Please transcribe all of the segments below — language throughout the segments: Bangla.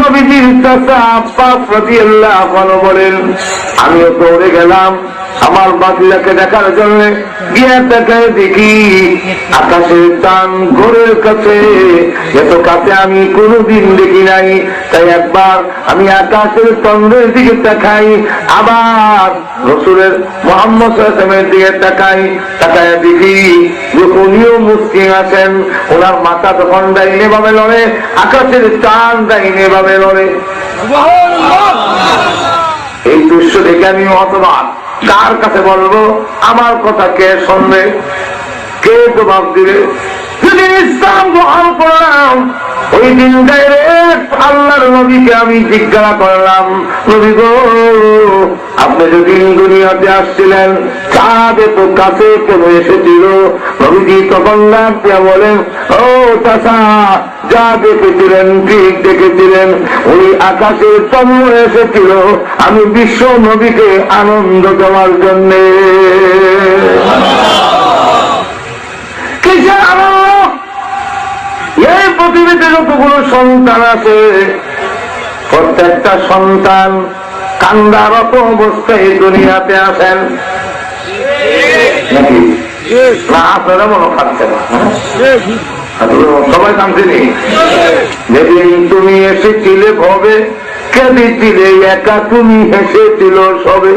নবীজির চাচা আব্বাস রাদিয়াল্লাহু আনহু বলেন, আমিও দৌড়ে গেলাম আমার বাতিলাকে দেখার জন্য। গিয়ে তাকায় দেখি আকাশের চাঁদ ঘোরের কাছে, এত কাছে আমি কোনোদিন দেখি নাই। তাই একবার আমি আকাশের চন্দ্রের দিকে তাকাই, আবার রাসূলের মুহাম্মদ সাল্লাল্লাহু আলাইহি ওয়াসাল্লামের দিকে তাকাই। তাকায় দেখি যে উনিও মুসলিম আছেন। ওনার মাথা তখন ডাইনে ভাবে লড়ে, আকাশের চাঁদ ডাইনে ভাবে লড়ে। এই দৃশ্য দেখে আমি হতবাক। কার কাছে বলবো? আমার কথা কে শুনবে? কে জবাব দিবে? যদি ইসলাম গ্রহণ করলাম, ওই দিন ডাইরেক্ট আল্লাহর নবীকে আমি জিজ্ঞাসা করলাম, নবী গো, আপনি যদি দুনিয়াতে আসছিলেন চাঁদ এত কাছে কেন এসেছিল? নবীজি তখন ডাক দিয়া বলেন, ও চাচা, যা দেখেছিলেন ঠিক দেখেছিলেন। ওই আকাশের চন্দ্র এসেছিল আমি বিশ্ব নবীকে আনন্দ দেওয়ার জন্যে। কিসের আনন্দ? এই পৃথিবীতে যতগুলো সন্তান আছে, প্রত্যেকটা সন্তান কান্দারত অবস্থায় দুনিয়াতে আসেন নাকি? না, আপনারা মনে খাচ্ছেন সবাই কাঁদছেনি। যেদিন তুমি এসেছিলে ভবে কেঁদেছিলে একা, তুমি হেসেছিল সবে।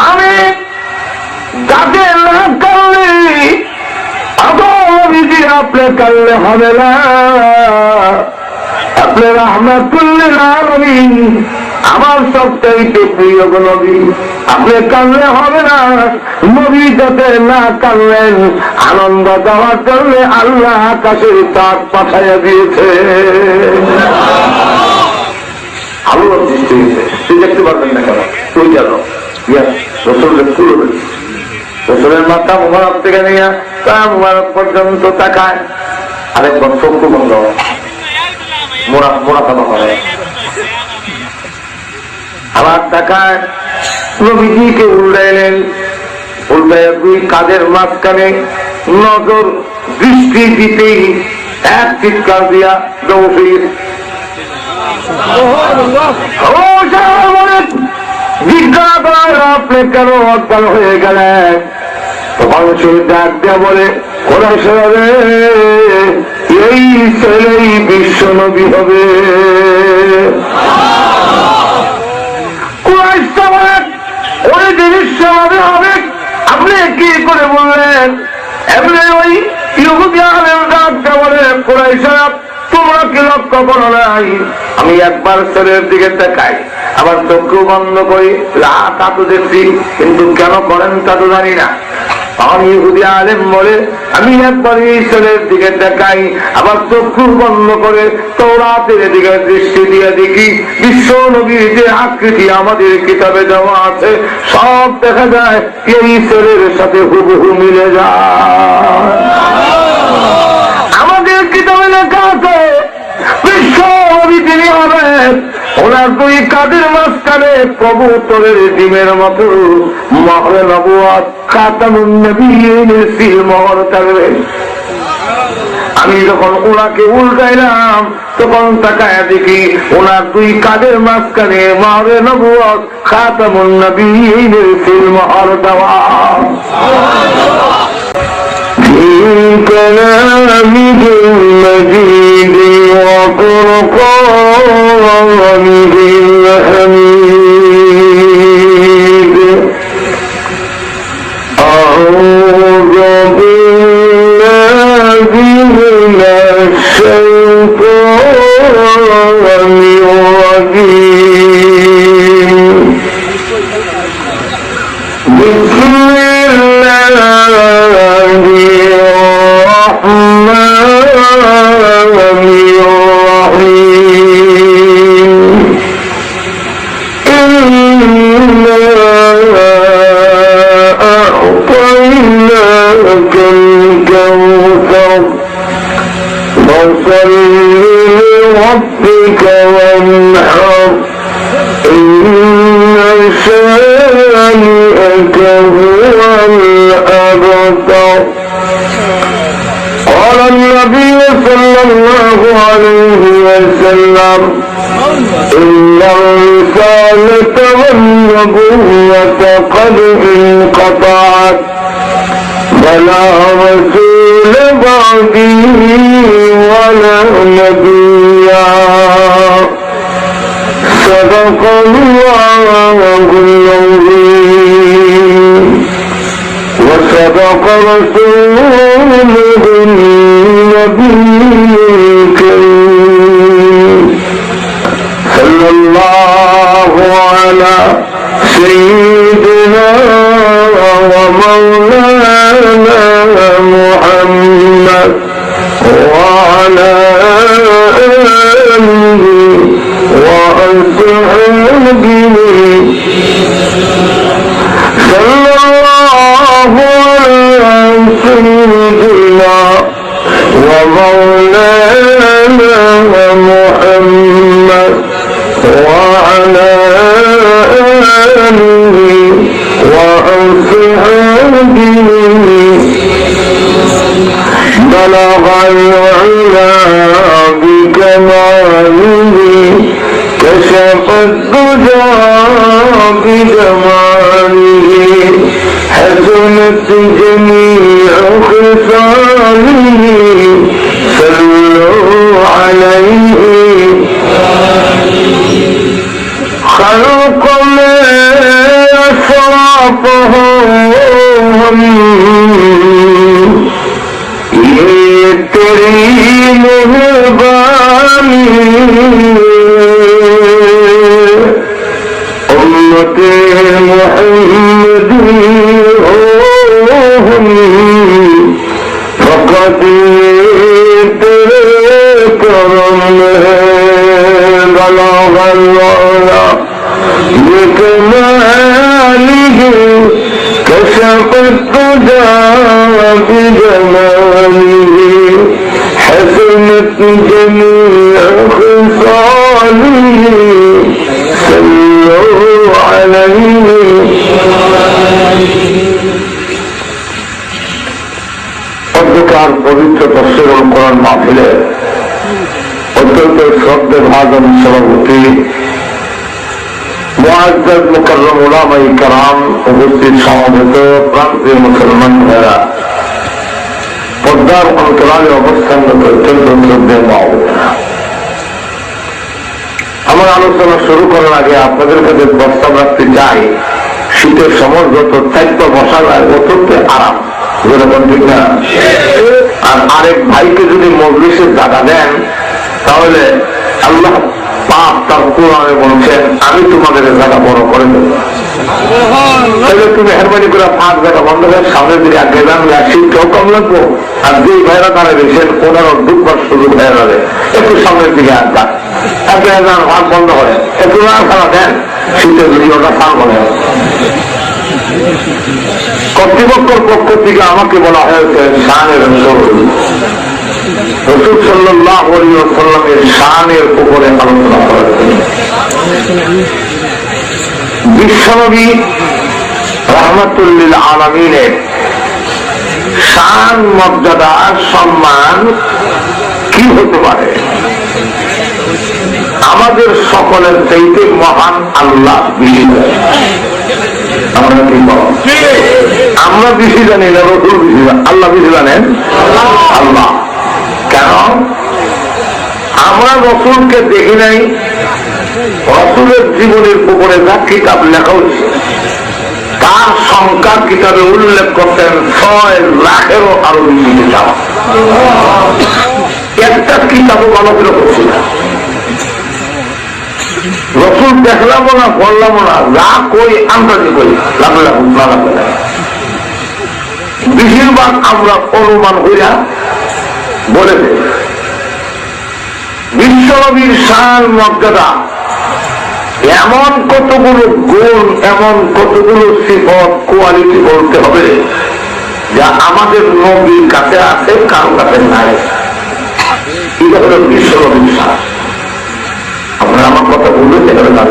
আমি যাকে না কাঁদলে আপনি কাঁদলে হবে না। আপনি রাহমাতুল্লিল আলামিন, আমার সবচাইতে প্রিয় নবী। আপনি কাঁদলে হবে না। নবী যাতে না কাঁদলেন, আনন্দ দেওয়ার জন্য আল্লাহ আকাশের চাঁদ পাঠাইয়া দিয়েছে। আল্লাহ সৃষ্টি হয়েছে, তুই দেখতে পারবেন না কেন? তুই জানো রসুলের তুলবে, রসুলের মাথা মুবারক থেকে নিয়ে তা মুবারক পর্যন্ত তাকায়। আরেকবার চক্ষু বন্ধ, মোড়া চাপা করে আবার তাকায়। নবীজিকে উল্টাইলেন, উল্টায় দুই কাঁধের মাঝখানে নজর দৃষ্টি দিতেই এক চিৎকার দিয়া দৌড়িয়ে জিজ্ঞাসা করার আপনি কেন অজ্ঞান হয়ে গেলেন? তখন সে ডাক দেয়া বলে, এই ছেলেই বিশ্ব নবী হবে। ওই জিনিস হবে। আপনি কি করে বললেন? এমনি ওই ইহুদি আলেম ডাক দেয়া বলে, কুরাইশরা তোমরা কি লক্ষ্য করো নাই? আমি একবার ছেলের দিকে তাকাই, আবার চক্ষু বন্ধ করি, কাতু দেখছি, কিন্তু কেন করেন তা তো জানি না। আমি ইহুদি আলেম বলে, আমি একবার এই ছেলের দিকে তাকাই, আবার চক্ষু বন্ধ করে তাওরাতের দিকে দৃষ্টি দিয়ে দেখি বিশ্ব নবীর যে আকৃতি আমাদের কিতাবে দেওয়া আছে সব দেখা যায় এই ছেলের সাথে হুবহু মিলে যায়। আমাদের কিতাবে লেখা আছে বিশ্ব নবী তিনি হবেন, ওনার দুই কাঁধের মাঝখানে কবুতরের ডিমের মতো মহরে নবুয়ত খাতামুন নবিয়্যিনের সিল মোহর থাকবে। আমি যখন ওনাকে উল্টাইলাম তখন তাকায় দেখি ওনার দুই কাঁধের মাঝখানে মহরে নবুয়ত খাতামুন নবিয়্যিনের সিল মোহর দেওয়া। كلامه المجيد وفرقانه الحميد أعوذ بالله من الشيطان الرجيم بسم الله ربك وانحر إن شانئك هو الأبتر قال النبي صلى الله عليه وسلم إن الرسالة والنبوة قد انقطعت فلا رسول بعدي ولا نبيا صدق الله العظيم وصدق رسوله النبي الكريم صلى الله على سيدنا ومولانا محمد وعلى آله وأصحابه صلى الله على سيدنا ومولانا محمد وعلى آله وأصحابه بلغ العلا بكماله كشف الدجى بجماله حسنت جميع خصاله صلوا عليه خلق ما أشرفهم یہ تیری مہربانی امت محمدی ہم فقط تیرے کرم ہے بلغ العلا بکمالہ كشف الدجى بجماله حسنت جميع خصاله صلوا عليه অধ্যকার পবিত্র তফসিরুল কোরআন মাহফিলের অত্যন্ত শ্রদ্ধেয় ভাজন সভাপতি মুআজ্জাজ মুকাররম উলামায়ে কেরাম উপস্থিত সমবেত প্রান্তীয় মুসলমান ভাইরা পর্দার অন্তরালে অবস্থানরত অত্যন্ত শ্রদ্ধেয় মা ও বোনেরা, আমার আলোচনা শুরু করার আগে আপনাদের কাছে প্রস্তাব রাখতে চাই, শীতের সময় যত চাইত বসা যায় অত্যন্ত আরাম, যেরকম ঠিক না? আর আরেক ভাইকে যদি মজলিসের জায়গা দেন তাহলে আল্লাহ পাক তার কোরআনে বলছেন আমি তোমাদের জায়গা বড় করে দেব। তাহলে তুমি মেহরবানি করে 5 জায়গা বন্ধ করে সামনের দিকে আগে যান, শীতটাও কম লাগবো। আর যে ভাইরা তারা দিয়েছেন ওনারও ঢুকবার সুযোগ হয়ে যাবে, একটু সামনের দিকে আর যান, আগে যান, ভাগ বন্ধ করে একটু না খারাপ দেন, শীতের ভিডিওটা ফান করে। কর্তৃপক্ষের পক্ষ থেকে আমাকে বলা হয়েছে শানের রাসূল সাল্লাল্লাহু আলাইহি ওয়াসাল্লামের শানের উপরে আলোচনা করার জন্য। বিশ্বনবী রাহমাতুল লিল আলামিনের শান, মর্যাদা, সম্মান কি হতে পারে? আমাদের সকলের চাইতে মহান আল্লাহ বেশি জানেন। আমরা কি বল? আমরা বেশি জানি না, রাসূল বেশি জানেন। আল্লাহ বেশি জানেন। আল্লাহ কেন? আমরা রাসূলকে দেখি নাই, রাসূলের জীবনের উপরে যা কিতাব লেখা হয়েছে তার সংখ্যা কিতাবে উল্লেখ করতেন 6 লাখেরও আরো বেশি কিতাব। একটা কিতাবও ভালো করে করছি না। রাসূল দেখলাম না, বললাম না, যা কই আন্দাজি কই, লাগবে না লাগবে না। বেশিরভাগ আমরা অনুমান হইয়া বলে দেয়। বিশ্বনবীর শান, মর্যাদা, এমন কতগুলো গুণ, এমন কতগুলো সিফত, কোয়ালিটি বলতে হবে যা আমাদের নবীর কাছে আছে, কারো কাছে নাই। এটা হলো বিশ্বনবীর শান। আপনারা আমার কথা বলবেন, সেখানে না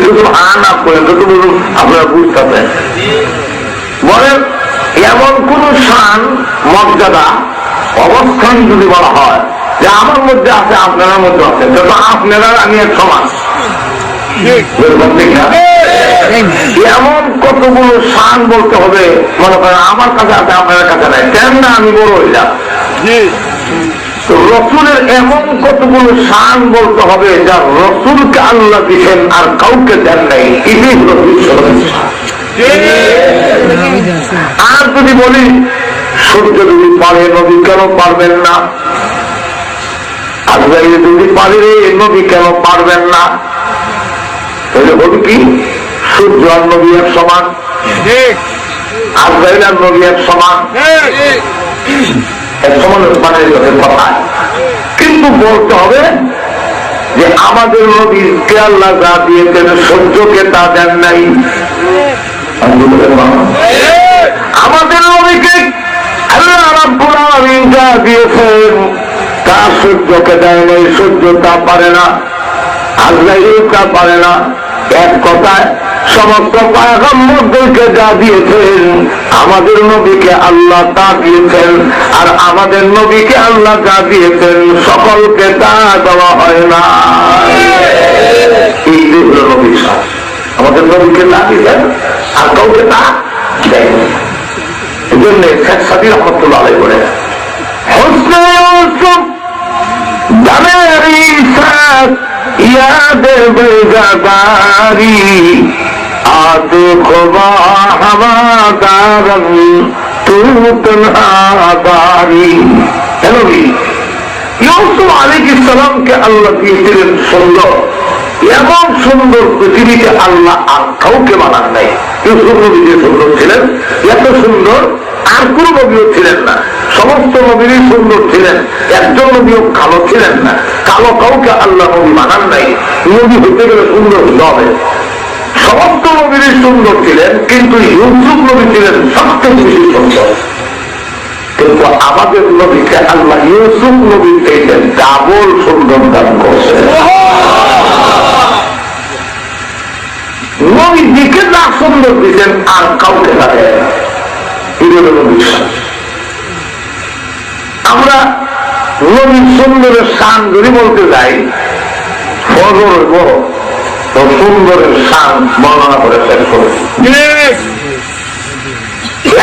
শুধু না করেন তো বলুন, আপনারা বুঝতে বলেন এমন কোন শান, মর্যাদা অবস্থান যদি বলা হয় যে আমার মধ্যে আছে আপনার মধ্যে আছে, তো আপনারা আমি এক সমান। এমন কতগুলো শান বলতে হবে, মনে করেন আমার কাছে আছে আপনার কাছে নাই, কেন না আমি বড় হয়ে যাব। তো রসুলের এমন কতগুলো শান বলতে হবে যা রসুলকে আল্লাহ দিচ্ছেন আর কাউকে দেন নাই। এটাই হল বিশ্ব। আর যদি বলি সূর্য যদি পারে নবী কেন পারবেন না, আজরাইল যদি পারে নবী কেন পারবেন না, তাহলে বলি কি সূর্য আর নবী এক সমান, আজরাইল আর নবী এক সমান, এক সমান মানে কথা। কিন্তু বলতে হবে যে আমাদের নবীকে আল্লাহ যা দিয়েছেন সূর্যকে তা দেন নাই। আমাদের নবীকে আল্লাহ রাব্বুল আলামিন যা দিয়েছেন তা সূর্যকে দেয় নাই, সূর্য তা পারে না, আজরাইল তা পারে না। এক কথায় সমস্ত পয়গম্বরদেরকে যা দিয়েছেন আমাদের নবীকে আল্লাহ তা দিয়েছেন, আর আমাদের নবীকে আল্লাহ যা দিয়েছেন সকলকে তা দেওয়া হয় না। এই যে হল নবী সাহেব, আমাদের নবীকে তা দিয়েছেন আর কাউকে তা দেয়। এই জন্য শেখ সাদি রহমতুল্লাহ আলাইহি বলে হোসনে ইউসুফ দামেরি সাথ याद बेगदारी आते खुदा हवादारन तू तन्हादारी। हेलो भी ইউসুফ আলাইহিস সালামকে আল্লাহ দিয়েছিলেন সুন্দর, এমন সুন্দর পৃথিবীতে আল্লাহ আর কাউকে বানান নাই। ইউসুফ নবী যে সুন্দর ছিলেন, এত সুন্দর আর কোন নবীও ছিলেন না। সমস্ত নবীরই সুন্দর ছিলেন, একজন নবীও কালো ছিলেন না। কালো কাউকে আল্লাহ নবী বানান নাই। নবী হতে গেলে সুন্দর হবে। সমস্ত নবীরই সুন্দর ছিলেন, কিন্তু ইউসুফ নবী ছিলেন সবচেয়ে বেশি সুন্দর। কিন্তু আমাদের নবীকে আল্লাহ ইউসুফ নবী থেকে ডাবল সুন্দর দান করছেন। নবী দিকে না সুন্দর দিচ্ছেন আর কাউকে না দেয়। আমরা নবী সুন্দরের শান যদি বলতে যাই, ফজর বড় তো সুন্দরের শান বর্ণনা করে শেষ করেছি।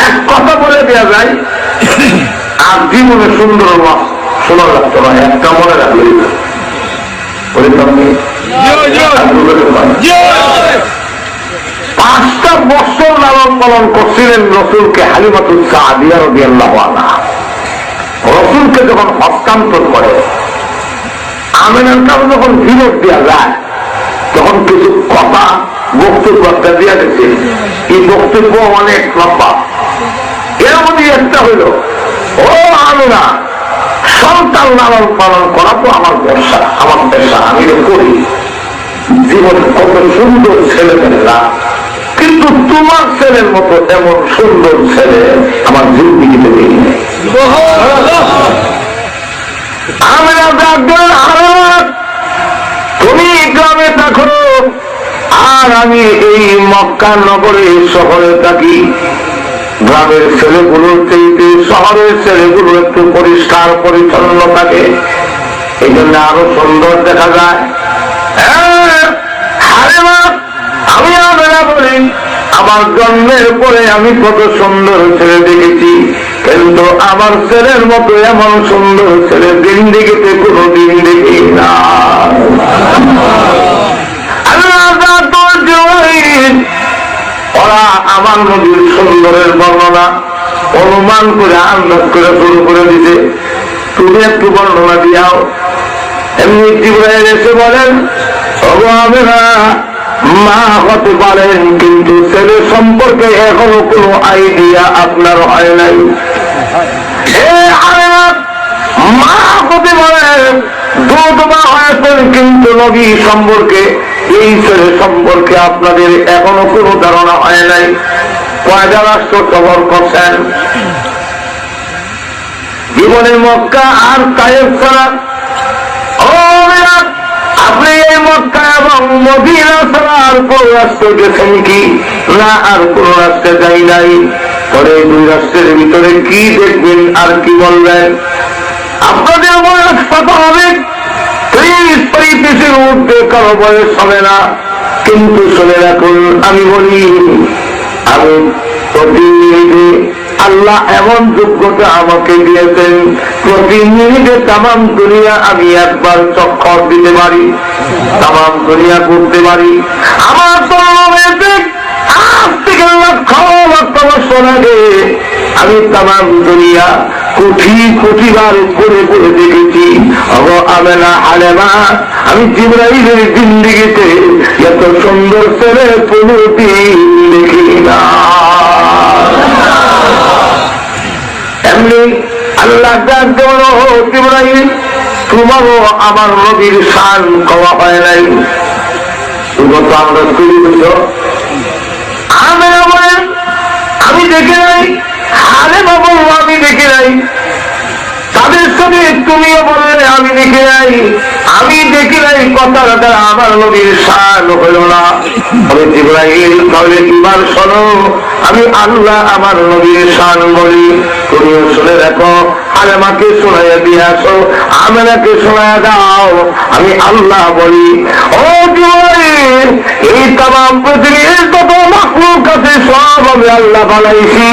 এক কথা বলে দেওয়া যায় আর জীবনে সুন্দর শোনা লাগতো না, একটা মনে রাখলেই পাঁচটা বছর লালন পালন করছিলেন রসুলকে হালিমাতুস সাদিয়া রাদিয়াল্লাহু আনহা। রসুলকে যখন হস্তান্তর করে আমিনার কাছে যখন ফিরত দেওয়া যায়, তখন কিছু কথা বক্তব্য একটা দেওয়া গেছে। এই বক্তব্য অনেক লম্বা। এর মধ্যে একটা হইল, ও আমিনা, সন্তান লালন পালন করা তো আমার ব্যবসা, আমার পেশা, আমি করি। জীবনে কত সুন্দর ছেলে মেয়েরা, কিন্তু তোমার ছেলের মতো এমন সুন্দর ছেলে আমার জিন্দিগিতে দেখি নাই। তুমি গ্রামে থাকো আর আমি এই মক্কা নগরে শহরে থাকি। গ্রামের ছেলেগুলোর চাইতে শহরের ছেলেগুলো একটু পরিষ্কার পরিচ্ছন্ন থাকে, এই জন্য আরো সুন্দর দেখা যায়। আমি আমরা বলি আমার জন্মের পরে আমি কত সুন্দর ছেলে দেখেছি, কিন্তু আমার ছেলের মতো এমন সুন্দর ছেলে জিন্দেগিতে কোনদিন দেখি না। ওরা আমার নবীর সুন্দরের বর্ণনা অনুমান করে আন্দাজ করে শুরু করে দিতে, তুমি একটু বর্ণনা দিয়াও। এমনি জিবরাইল এসে বলেন, ওগো আমিনা, মা হতে পারেন, কিন্তু ছেলে সম্পর্কে এখনো কোনো আইডিয়া আপনার হয় নাই। মা হতে পারেন, দুধ মা হয়েছেন, কিন্তু নবী সম্পর্কে, এই ছেলে সম্পর্কে আপনাদের এখনো কোনো ধারণা হয় নাই। কয়টা রাষ্ট্র সফর করছেন জীবনে? মক্কা আর তায়েফ ছাড়া। আপনি এই মক্কা এবং মদিনা ছাড়া আর কোন রাষ্ট্র গেছেন কি? না, আর কোন রাষ্ট্রে যাই নাই। পরে দুই রাষ্ট্রের ভিতরে কি দেখবেন আর কি বলবেন? আপনাদের বয়স কত হবে? 30-35-এর মধ্যে কারো বয়স হবে না। কিন্তু শুনে রাখুন, আমি বলি, আমি প্রতি মিনিটে আল্লাহ এমন যোগ্যতা আমাকে দিয়েছেন, প্রতি মিনিটে তামাম দুনিয়া আমি একবার চক্কর দিতে পারি, তামাম দুনিয়া করতে পারি। আমার তো হয়েছে আজ থেকে লক্ষ লক্ষ বছর আগে আমি তামাম দুনিয়া কোটি কোটিবার করে করে দেখেছি। আমেনা হালেমা, আমি জিবরাইলের জিন্দেগিতে এত সুন্দর ছেলে কোনদিন দেখি না। এমনি আল্লাহ ডাক দেওয়ার জিবরাইল, তোমারও আমার নবীর শান কওয়া হয় নাই, তুমি তো আমরা তৈরি হইছ। আমি দেখে নাই, হালেমা বলবো আমি দেখে নাই, তাদের সঙ্গে তুমিও বললে আমি দেখে নাই, আমি দেখি নাই, কথার দ্বারা আমার নবীর শান হইল না। আমি জিবরাইল তাহলে কিবার শোনো, আমি আল্লাহ আমার নবীর শান বলি, তুমিও শুনে দেখো, হালেমাকে শোনাইয়া দিয়ে আসো, আমেনাকে শোনাইয়া দাও, আমি আল্লাহ বলি। ও জিবরাইল, এই তামাম পৃথিবীর কত মাখলুক আছে সব আমি আল্লাহ বানাইছি।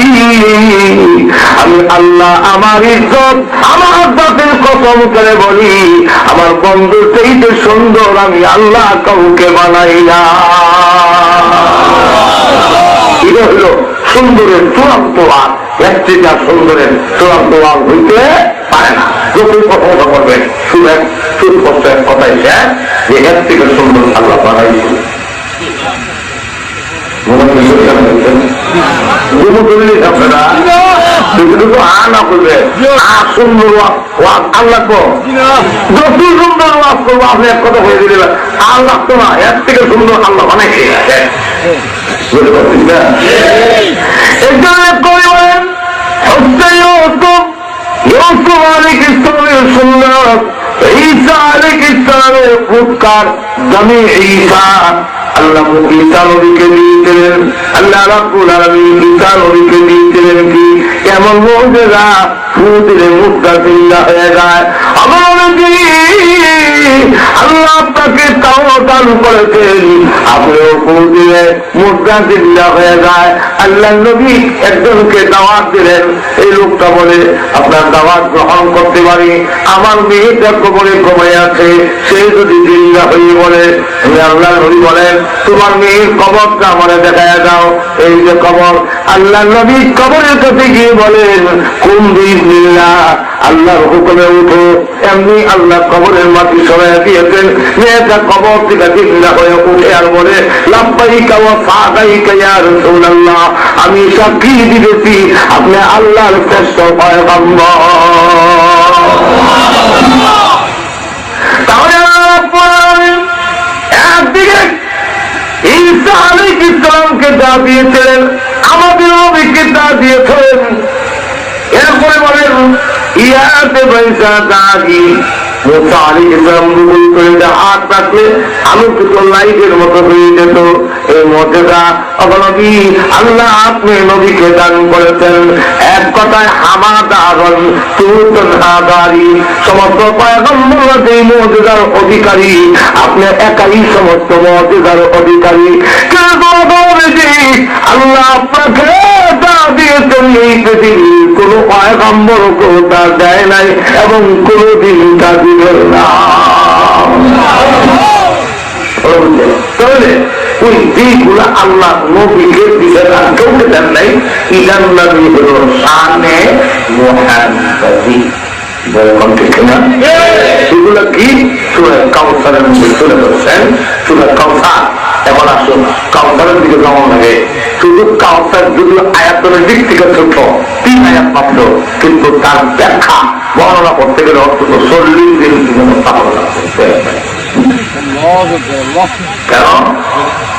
আমি আল্লাহ আমার ইজ্জত আমার জাতের কসম করে বলি, আমার বন্ধুর চাইতে সুন্দর আমি আল্লাহ কাউকে বানাই না। এটা হলো সুন্দরের চূড়ান্ত ভাগ, এর থেকে সুন্দরের চূড়ান্ত ভাগ হইতে পারে না। যতই প্রশংসা করবে সুস্পষ্ট এক কথাই শেষ, যে এর থেকে সুন্দর আল্লাহ বানাইছে। আল্লাহ যত সুন্দর ওয়াজ করবো আপনি এক কথা হয়ে দিলেন, আল্লাহ তো না, এর থেকে সুন্দর আল্লাহ বানাইছে। আল্লাহ ঈসা নবীকে দিয়েছিলেন, আল্লাহ রাব্বুল আলামিন ঈসা নবীকে দিয়েছিলেন কি এমন মুজিজা, ফু দিলে মুদ্রা জিন্দা হয়ে যায়। আমার নবী আল্লাহ আপনাকে তাও দান করেছেন, আপনিও ফু দিলে মুদ্রা জিন্দা হয়ে যায়। আল্লাহ নবী একজনকে দাওয়াত দিলেন, এই লোকটা বলে আপনার দাওয়াত গ্রহণ করতে পারি, আমার মেয়েটা কবরে ঘুমায় আছে, সে যদি জিন্দা হয়ে বলে, আল্লাহ নবী বলেন তোমার মেয়ের কবরটা আমারে দেখায় দাও। এই যে কবর, আল্লাহ নবী কবরের কাছে গিয়ে বলেন কোন বিসমিল্লাহ, আল্লাহর হুকুমে উঠো। এমনি আল্লাহ কবরের মাটি সরাইয়া দিয়েছেন, মেয়েটা কবর থেকে জিন্দা হয়ে উঠে আর বলে লাব্বাইকা ওয়া সাদাইকা ইয়া রাসূলুল্লাহ, আমি সাক্ষী দিতেছি আপনি আল্লাহর শ্রেষ্ঠ পয়গম্বর। তাহলে একদিকে ঈসা আলাইহিস সালামকে যা দিয়েছিলেন, আমাদের নবীকে যা দিয়েছেন, এরপরে বলেন ইয়াতে বাইসা দাগি মুসা আলাইহিস সালাম রুকুই করে হাত রাখলে আলোকিত লাইটের মতো হয়ে যেত। এই মুজিজা নবী আল্লাহ আপনি নবীকে দান করেছেন। এক কথায় হামাদারন তুতুন হাদারি, সমস্ত পয়গম্বররা যে মুজিজার অধিকারী, আপনি একাই সমস্ত মুজিজার অধিকারী। কিন্তু আল্লাহ আপনাকে যা দিয়েছেন এই পৃথিবীর কোন পয়গম্বর তা দেয় নাই এবং কোনদিন তা দিবেন না। তাহলে ওই যেগুলা আল্লাহ নবীকে দিলেন আর কাউকে দেন নাই, ইলান নবী হল শানে মুহাম্মাদি। সেগুলো কি সূরা কাউসারের মধ্যে চলে বলছেন। সূরা কাউসার, এখন আসুন কাউসারের দিকে কেমন লাগে। শুধু কাউসার যদিও আয়াতের দিক থেকে ছোট, 3 আয়াত মাত্র, কিন্তু তার ব্যাখ্যা বর্ণনা করতে গেলে অন্তত 40 দিন বর্ণনা করতে হবে। কেন?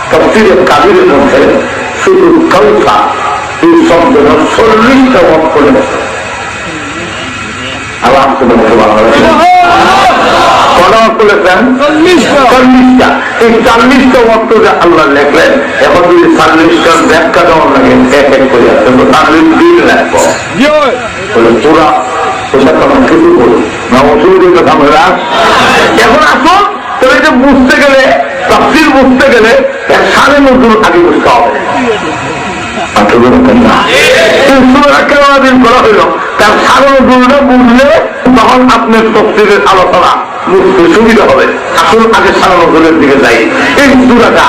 তাফসীরে কাবীরের মধ্যে শুধু কাউসার এই শব্দের 40টা অর্থ লেগেছে। আল্লাহ আল্লাহ লেখলেন। এখন যদি 40টার ব্যাখ্যা দেওয়ার লাগে এক এক করে আসছে, 40 দিন লাগবো পুরা। সেটা তখন কিছু করি শুরু কথা বলা। এখন আসো তবে যে বুঝতে গেলে তাফসীর বুঝতে গেলে সাড়ে নজরুল আগে বুঝতে হবে। কেন করা হইল তার সাড়ে নজরুলটা বুঝলে তখন আপনার তাফসীরের আলোচনা বুঝতে সুবিধা হবে। আসুন আগে সাড়ে নজরুলের দিকে যাই। এই সূরাটা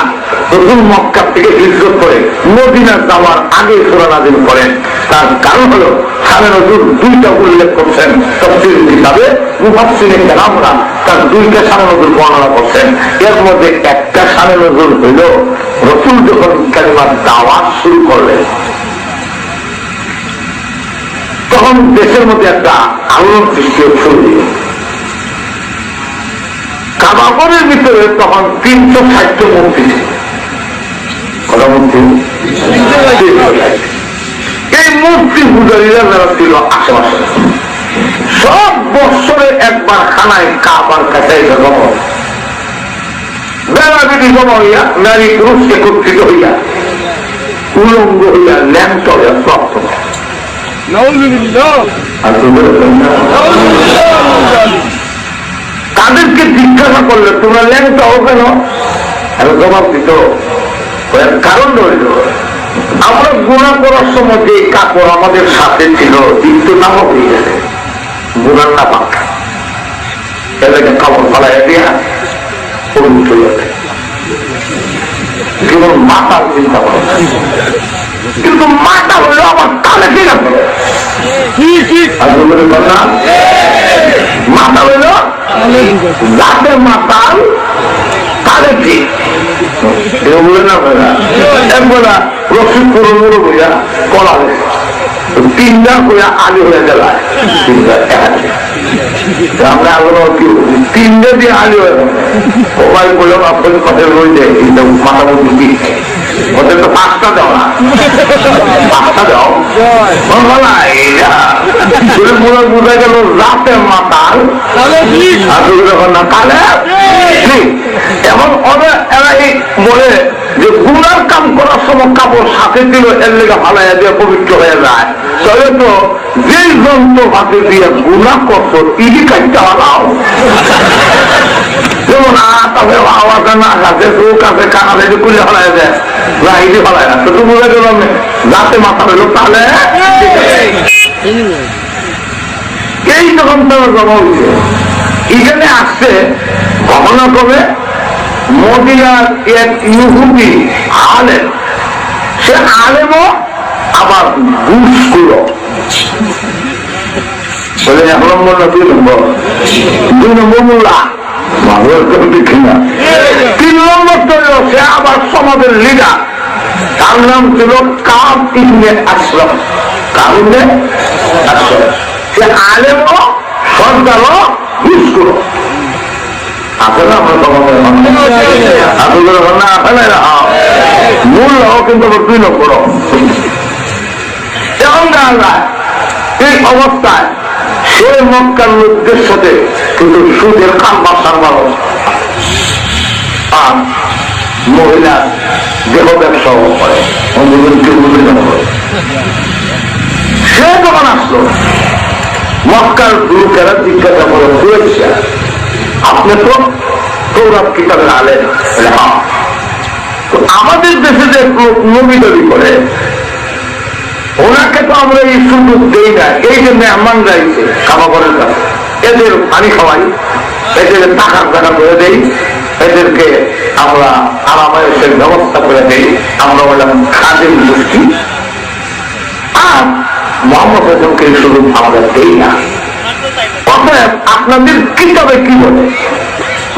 রসুল মক্কা থেকে হিজরত করে মদিনা যাওয়ার আগে সূরা নাযিল করেন। তার কারণ হলো সাড়ে নজরুল দুইটা উল্লেখ করছেন তাফসীর কিতাবে। মুফাসসিরিন কেরামরা তার দুইটা সাড়ে নজরুল বর্ণনা করছেন। এর মধ্যে একটা সাড়ে নজরুল হইল রসুল যখন কালিমার দাওয়াত শুরু করলেন তখন দেশের মধ্যে একটা আলোড়ন সৃষ্টি শুরু হল। কাবাগরের ভিতরে তখন 360 মূর্তি ছিল। কথা মূর্তি এই মূর্তি পূজারীরা যারা ছিল আশেপাশে সব বৎসরে একবার খানায় কাবার কাছে জমা বেলা বিধি জমা হইয়া নারী পুরুষ একত্রিত হইয়া উলঙ্গ হইয়া ল্যাংট হইয়া প্রাপ্ত। তাদেরকে জিজ্ঞাসা করলে তোমরা ল্যাংটা হো কেন? জবাব দিত কারণ রইল আমরা গুণা করার সময় যে কাপড় আমাদের সাথে ছিল কিন্তু নামও হয়ে গেছে গুণার না পাক এদেরকে কাপড় ফলাই দিয়া পবিত্র হয়ে কেবল মাতার চিন্তা করে কিন্তু মাতা হইল আমার কালে ঠিক আছে মাতা হইল যাতে মাতাল কালে ঠিক বলে না একবেলা রসিদ পুরো মুড়ো বইয়া কলা তিনটা কইয়া আগে হয়ে গেলায় আমরা আগ্রহ কি তিনটে দিয়ে আগে হয়ে গেল সবাই বললাম আপনাদের কথায় রয়ে যায় কিন্তু মাথা মধ্যে কি ওদের তো 5টা দাও না 5টা দাও বোঝা গেল রাতে মাতাল না কালে এখন এরা বলে যে গুনার কাম করার সময় কাপড় সাথে ছিল এর লেগে ফালাইয়া দিয়ে পবিত্র হয়ে যায়। তবে তো যেই যন্ত্র হাতে দিয়ে গুণা করছো ইডি কাটতে হলাও যেমন তবে আওয়াজ না কাছে চোখ আছে কানা থেকে কুলে ফেলাই দেয় না ইডি ফেলায় না। তো বোঝা গেল যাতে মাথা হইল তাহলে এই তখন তারা জমা হইছে এখানে আসছে ঘটনা কবে মদিনার এক ইহুদি আলেম সে আলেমও আবার ঘুষখোর বলে 1 নম্বর না 2 নম্বর 2 নম্বর মোল্লা 3 নম্বর তো সে আবার সমাজের লিডার তার নাম ছিল কাব ইবনে আশরাফ। কাব ইবনে আশরাফ সে আলেমও সরকারও ঘুষখোর আসলে আমরা মূল কিন্তু 2 নম্বর। এখন দেখা যায় এই অবস্থায় সে মক্কার লোকদের সাথে কিন্তু সুদের কারবার সারবার আর মহিলা দেহ ব্যবসাও করে সে যখন আসলো মক্কার লোকেরা জিজ্ঞাসা করে হয়েছে আপনি তো সৌরভ কিতাবের আলেন আমাদের দেশে যে নবী দাবি করে ওনাকে তো আমরা এই সুযোগ দেই না। এই জন্য মেহমান যাইছে কাবাগরের কাছে এদের পানি খাওয়াই এদের টাকার টাকা করে দেই এদেরকে আমরা আরামায়েশের ব্যবস্থা করে দেই আমরা বললাম খাদের গোষ্ঠী আর মোহাম্মদ হাসানকে এই সুযোগ আমরা দেই না। অতএব আপনাদের কিতাবে কি বলে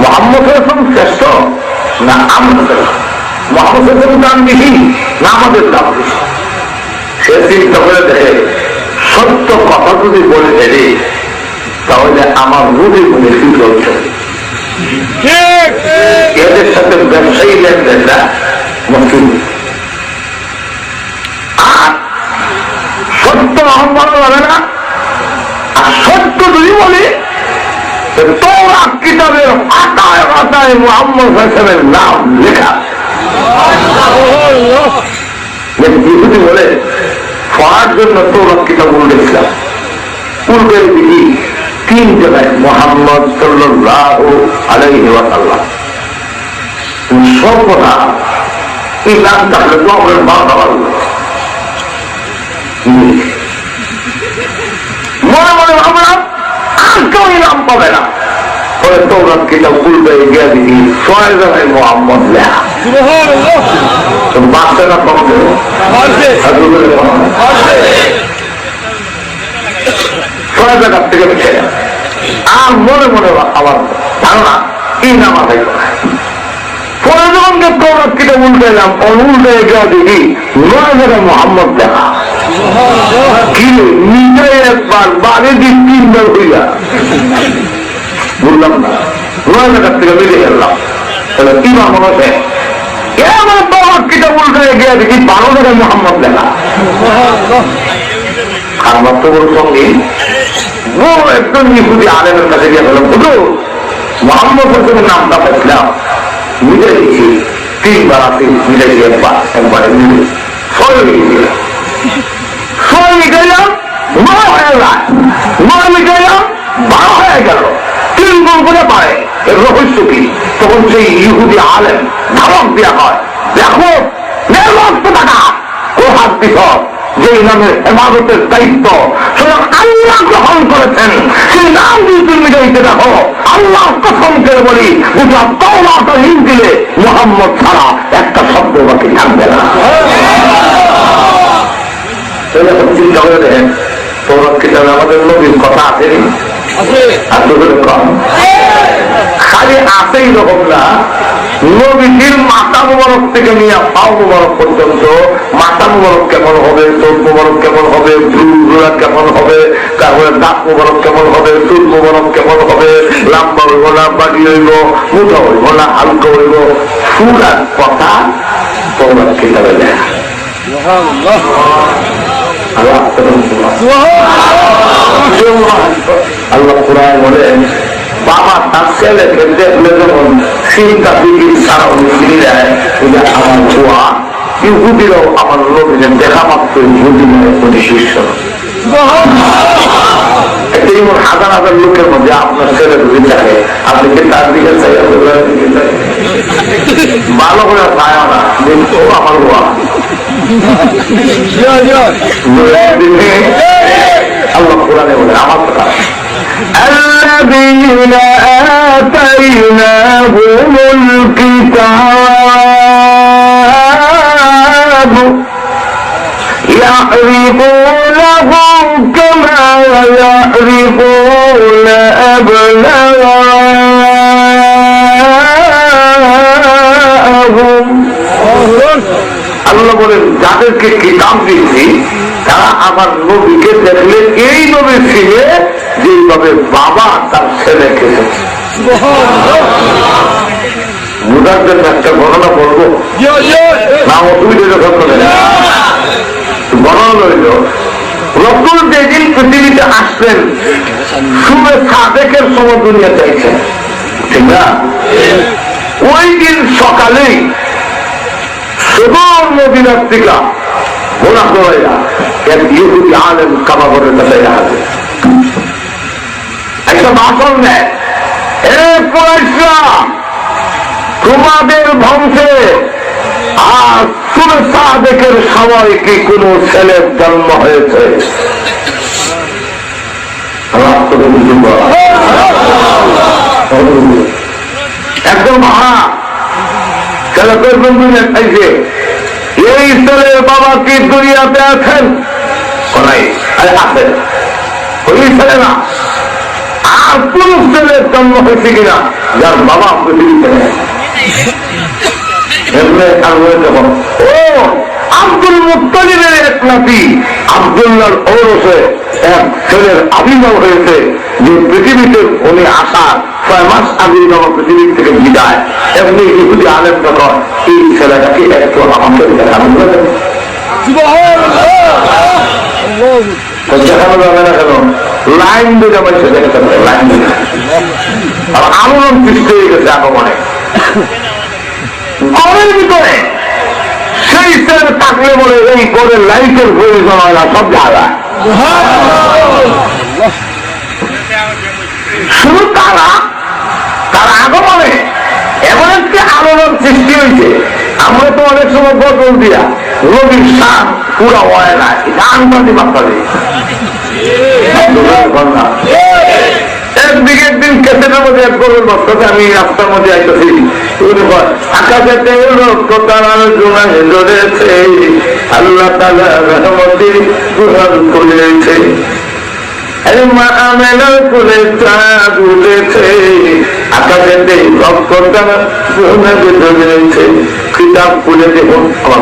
মোহাম্মদ হাসান শ্রেষ্ঠ না আমরা শ্রেষ্ঠ? মোহাম্মদ হাসান দাম বেশি না আমাদের দাম বেশি? সে চিন্তা করে দেখে সত্য কথা যদি বলে ফেলে তাহলে আমার রুটি মনে ফিট হচ্ছে এদের সাথে ব্যবসায়ী লেনদেনটা মুশকিল। আর সত্য আহ্বান হবে না। আর সত্য যদি বলি তোরা কিতাবের আটায় আটায় মোহাম্মদ হাসানের নাম লেখা যদি বলে পড়ার জন্য তোরা কিতাব উল্লেখলাম পূর্বের দিকে তিন জায়গায় মুহাম্মদ সাল্লাল্লাহু আলাইহি ওয়াসাল্লাম। সব কথা এই নাম থাকলে তো আমাদের মা বাবার মনে মনে আমরা আর কেউ নাম পাবে না। পরে তৌরাত কিতাব উল্টে গিয়ে দিবি 6 জায়গায় মুহাম্মদ লেখা। বাঁচতে না কমছে 6 জায়গার থেকে বেছে আর মনে মনে আমার ধারণা এই নাম আদায় করা। পরে যখন তৌরাত কিতাব উল্টাইলাম উল্টে গিয়ে দিবি 9 জায়গায় মুহাম্মদ লেখা। কি নিজে একবার বাড়ি দিন 3 বার হইয়া বললাম না 9 জায়গার থেকে মিলে গেলাম। তাহলে কি বা মনে হচ্ছে আমার তৌরাত কিতাব উল্টে গিয়ে দেখি 12 জায়গায় মুহাম্মদ লেখা। আর বক্তব্যের সঙ্গে একজন ইহুদি আলেমের কাছে গিয়ে বললাম হুজুর মুহাম্মদ হোসেনের নামটা পাইছিলাম মিলে দিয়েছি 3 বার আছে মিলে দিয়ে একবারে মিলে 6 মিটাইলাম 9 হয়ে যায় 9 মিটাইলাম 12 হয়ে গেল 3 গুণ করে পারে। এর রহস্য কি? তখন সেই ইহুদি আলেম ধারক দেওয়া হয় দেখো টাকা ও হাত দিত যে নামের হেফাজতের দায়িত্ব সুতরাং আল্লাহ গ্রহণ করেছেন সেই নাম দিয়ে তুমি মিটাইতে দেখো। আল্লাহ কসম করে বলি গোটা তওরাত ও ইনজিলে মুহাম্মদ ছাড়া একটা শব্দ বাকি থাকবে না। চিন্তা করে দেখেন তৌরাত কিতাবে আমাদের নবীর কথা আছে আর কম খালি আছেই রকম না। নবীর মাথা মুবারক থেকে নিয়ে পাও মুবারক পর্যন্ত মাথা মুবারক কেমন হবে, চোখ মুবারক কেমন হবে, ভ্রুগুলা কেমন হবে, তারপরে দাঁত মুবারক কেমন হবে, চুল মুবারক কেমন হবে, লম্বা হইব না বাড়ি হইব, মোটা হইব না হালকা হইব, পুরা কথা তৌরাত কিতাবে লেখা। আল্লাহ কুরআনে বলেন বাবা তার ছেলেকে দেখলে যখন চিন্তা বিক্রি ছাড়া মিশিয়ে দেয় আমার ছোয়া ইহুদিরাও আমার নবীদের দেখা মাত্র ইহুদিনের প্রতি শীর্ষ। হাজার হাজার লোকের মধ্যে আপনার ছেলে যদি দেখে আপনি কি তার দিকে চাই ভালো করে চায় না কিন্তু আমার ছোয়া আল্লাহ কোরআনে বলে আমার কথা الذين آتيناهم الكتاب يعرفونه كما يعرفون أبناءهم আল্লাহ বলেন যাদেরকে কিতাব দিয়েছি তারা আমার নবীকে দেখলে এই নবীর ছিলে যেভাবে বাবা তার ছেলেকে বুঝার জন্য একটা ঘটনা বলবো না অসুবিধা যখন গণনা রইল। রসুল যেদিন পৃথিবীতে আসলেন শুভে সাদেকের সময় দুনিয়া চাইছেন ঠিক না? ওই দিন সকালেই সুদূর মদিনার থেকে ঘোরা করাইয়া এক ইহুদি আলেম কাবাগরের কাছে আসে একটা ভাষণ দেয় তোমাদের বংশে আর সুরে সাদেকের সময় কি কোন ছেলের জন্ম হয়েছে? একজন মহা ছেলে দুনিয়া খাইছে এই ছেলের বাবা কি দুনিয়াতে আছেন? আছেন ওই ছেলে না আর কোন ছেলের জন্ম হয়েছে কিনা যার বাবা পৃথিবীতে নেই? ও আব্দুল মুত্তালিবের এক নাতি আব্দুল্লাহর ঔরসে এক ছেলের আবির্ভাব হয়েছে যে পৃথিবীতে উনি আসা 6 মাস আগে যখন পৃথিবীর থেকে বিদায় এমনি ইহুদি আলেম তখন এই ছেলেটাকে একটু আমাদের দেখানো দেখানো যাবে না কেন? লাইন দিয়ে যাবে সেটা লাইন দিয়ে আর আলোড়ন সৃষ্টি হয়ে গেছে আগমনে ঘরের ভিতরে সেই ছেলে থাকলে বলে এই ঘরের লাইটের প্রয়োজন হয় না সব জায়গায় কোনো বদল দিয়া নবীর শান পুরা হয় না, আন্দাজি বার্তাবে একদিকে একদিন কেসেটের মধ্যে এক গরুর বস্তাতে আমি রাস্তার মধ্যে আইতেছি, আকাশেতে তারার জোনায় ধরেছে, আল্লাহ তাআলা রহমতে গুহার খুলেছে, মা আমেনার খুলে চাঁদ উঠেছে, আকাশেতে লক্ষ তারা জোনায় ধরেছে। কিতাব খুলে দেখুন আমার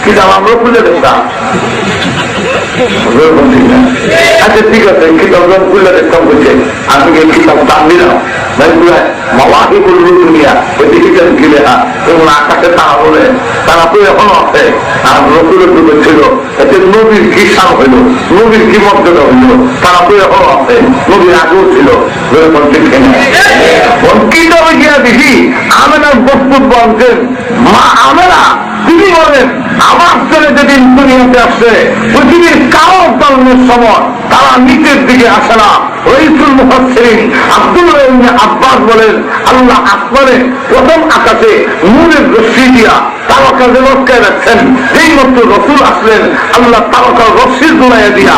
কিতাব আমরা খুলে দেখতাম। আচ্ছা ঠিক আছে, কিতাব খুলে দেখতাম বলছে, আমি কিতাব দাম দিলাম মাওয়াহিবুল দুনিয়া ওই ডিজিটাল গিলে এবং আকাশে তারা বলে তারা তো এখনো আছে। আর রসুলের যুগে ছিল এতে নবীর কি সাল হইল, নবীর কি মর্যাদা হইল, তারা তো এখনো আছে, নবীর আগেও ছিল। কিতাবে গিয়া দেখি আমেনার বক্তব্য আনছেন, মা আমেনা তিনি বলেন আমার ছেলে যেদিন দুনিয়াতে আসছে পৃথিবীর কারো জন্মের সময় তারা নিচের দিকে আসে না। রইসুল মুফাসসিরিন আব্দুল্লাহ ইবনে আব্বাস বলেন আল্লাহ আসমানে প্রথম আকাশে নূরের রশ্মি দিয়া তারকা জগৎকে রাখছেন, যেই মাত্র রসুল আসলেন আল্লাহ তারকার রশ্মি জোড়াইয়া দিয়া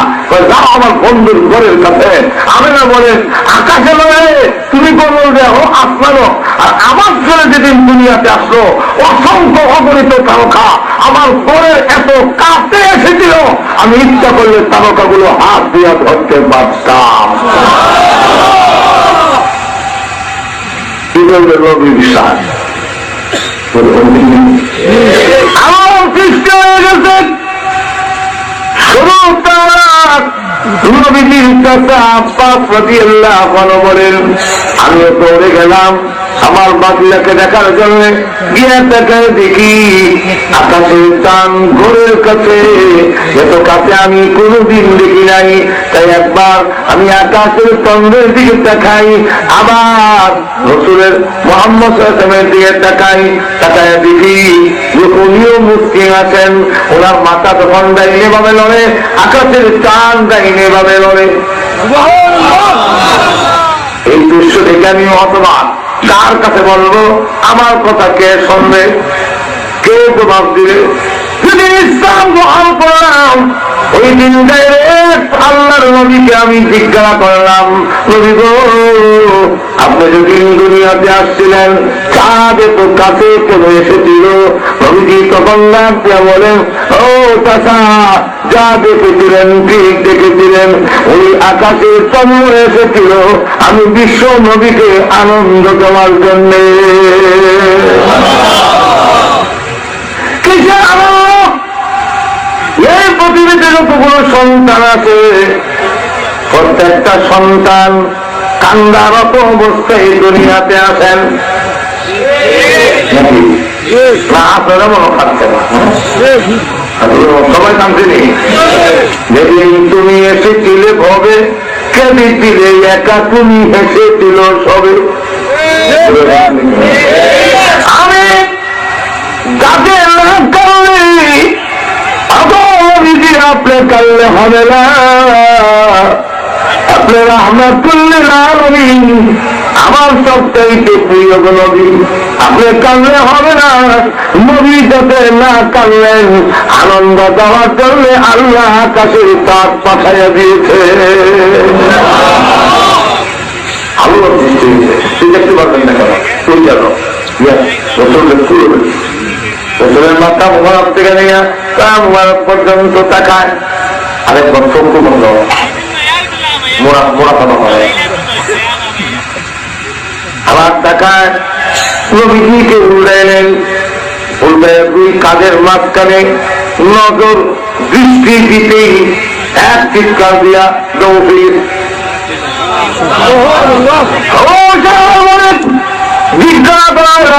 যাও আমার বন্ধুর ঘরের কাছে। আমেনা বলেন আকাশে নয় তুমি বলো দেখো আসমানো, আর আমার ছেলে যেদিন দুনিয়াতে আসলো অসংখ্য অগণিত তারকা আমার ঘরের এত কাছে এসেছিল, আমি ইচ্ছা করলে তারকাগুলো হাত দিয়া ধরতে পারতাম। কি বলবে নবী বিশ্বাস আমার সৃষ্টি হয়ে গেছে শুরু তার নবীজির চাচা আব্বাস রাদিয়াল্লাহু আনহু বলেন আমিও দৌড়ে গেলাম আমার বাতিলাকে দেখার জন্য, গিয়ে দেখায় দেখি আকাশের চাঁদ ঘোরের কাছে, এত কাছে আমি কোনোদিন দেখি নাই। তাই একবার আমি আকাশের চন্দ্রের দিকে তাকাই, আবার রসুলের মুহাম্মদ সাল্লাল্লাহু আলাইহি ওয়াসাল্লামের দিকে তাকাই, তাকায় দেখি উনিও মুসলিম আছেন, ওনার মাথা তখন ডাইনে ভাবে লড়ে, আকাশের চাঁদ ডাইনে ভাবে লড়ে। এই দৃশ্য দেখে আমি হতবাক, কার কাছে বলবো আমার কথা কে শুনবে, কে জবাব দিবে? যদি ইসলাম গ্রহণ করলাম ওই দিন ডাইরেক্ট আল্লাহর নবীকে আমি জিজ্ঞাসা করলাম, নবী গো আপনি যেদিন দুনিয়াতে আসছিলেন চাঁদ এত কাছে কেন এসেছিল? নবীজি তখন ডাক দিয়া বলেন, ও চাচা যা দেখেছিলেন ঠিক দেখেছিলেন, ওই আকাশে চন্দ্র এসেছিল আমি বিশ্ব নবীকে আনন্দ দেওয়ার জন্য। কিসের আনন্দ? এই পৃথিবীতে যতগুলো সন্তান আছে প্রত্যেকটা সন্তান কান্দারত অবস্থায় দুনিয়াতে আসেন, আপনারা মনে থাকছেন সবাই কাঁদছেনি। যেদিন তুমি এসেছিলে ভবে কেঁদেছিলে একা, তুমি হেসেছিল সবে। আমি যাতে না কাঁদলে আপনি কাঁদলে হবে না, আপনি রাহমাতুল্লিল আলামিন আমার সবচাইতে প্রিয় নবী, আপনি কাঁদলে হবে না। নবী যাতে না কাঁদলেন আনন্দ দেওয়ার জন্য আল্লাহ আকাশের চাঁদ পাঠাইয়া দিয়েছে। আল্লাহ দেখতে পারবেন না কেন? তুই জানো রসুলের মাথা মুবারক থেকে নিয়ে তা মুবারক পর্যন্ত তাকায়, আরেকবার চক্ষু বন্ধ মোড়া খাওয়া হয়, আবার তাকায় নবীজিকে উল্টাইলেন, উল্টায় দুই কাঁধের মাঝখানে নজর দৃষ্টি দিতেই এক চিৎকার দিয়া দৌড়িয়ে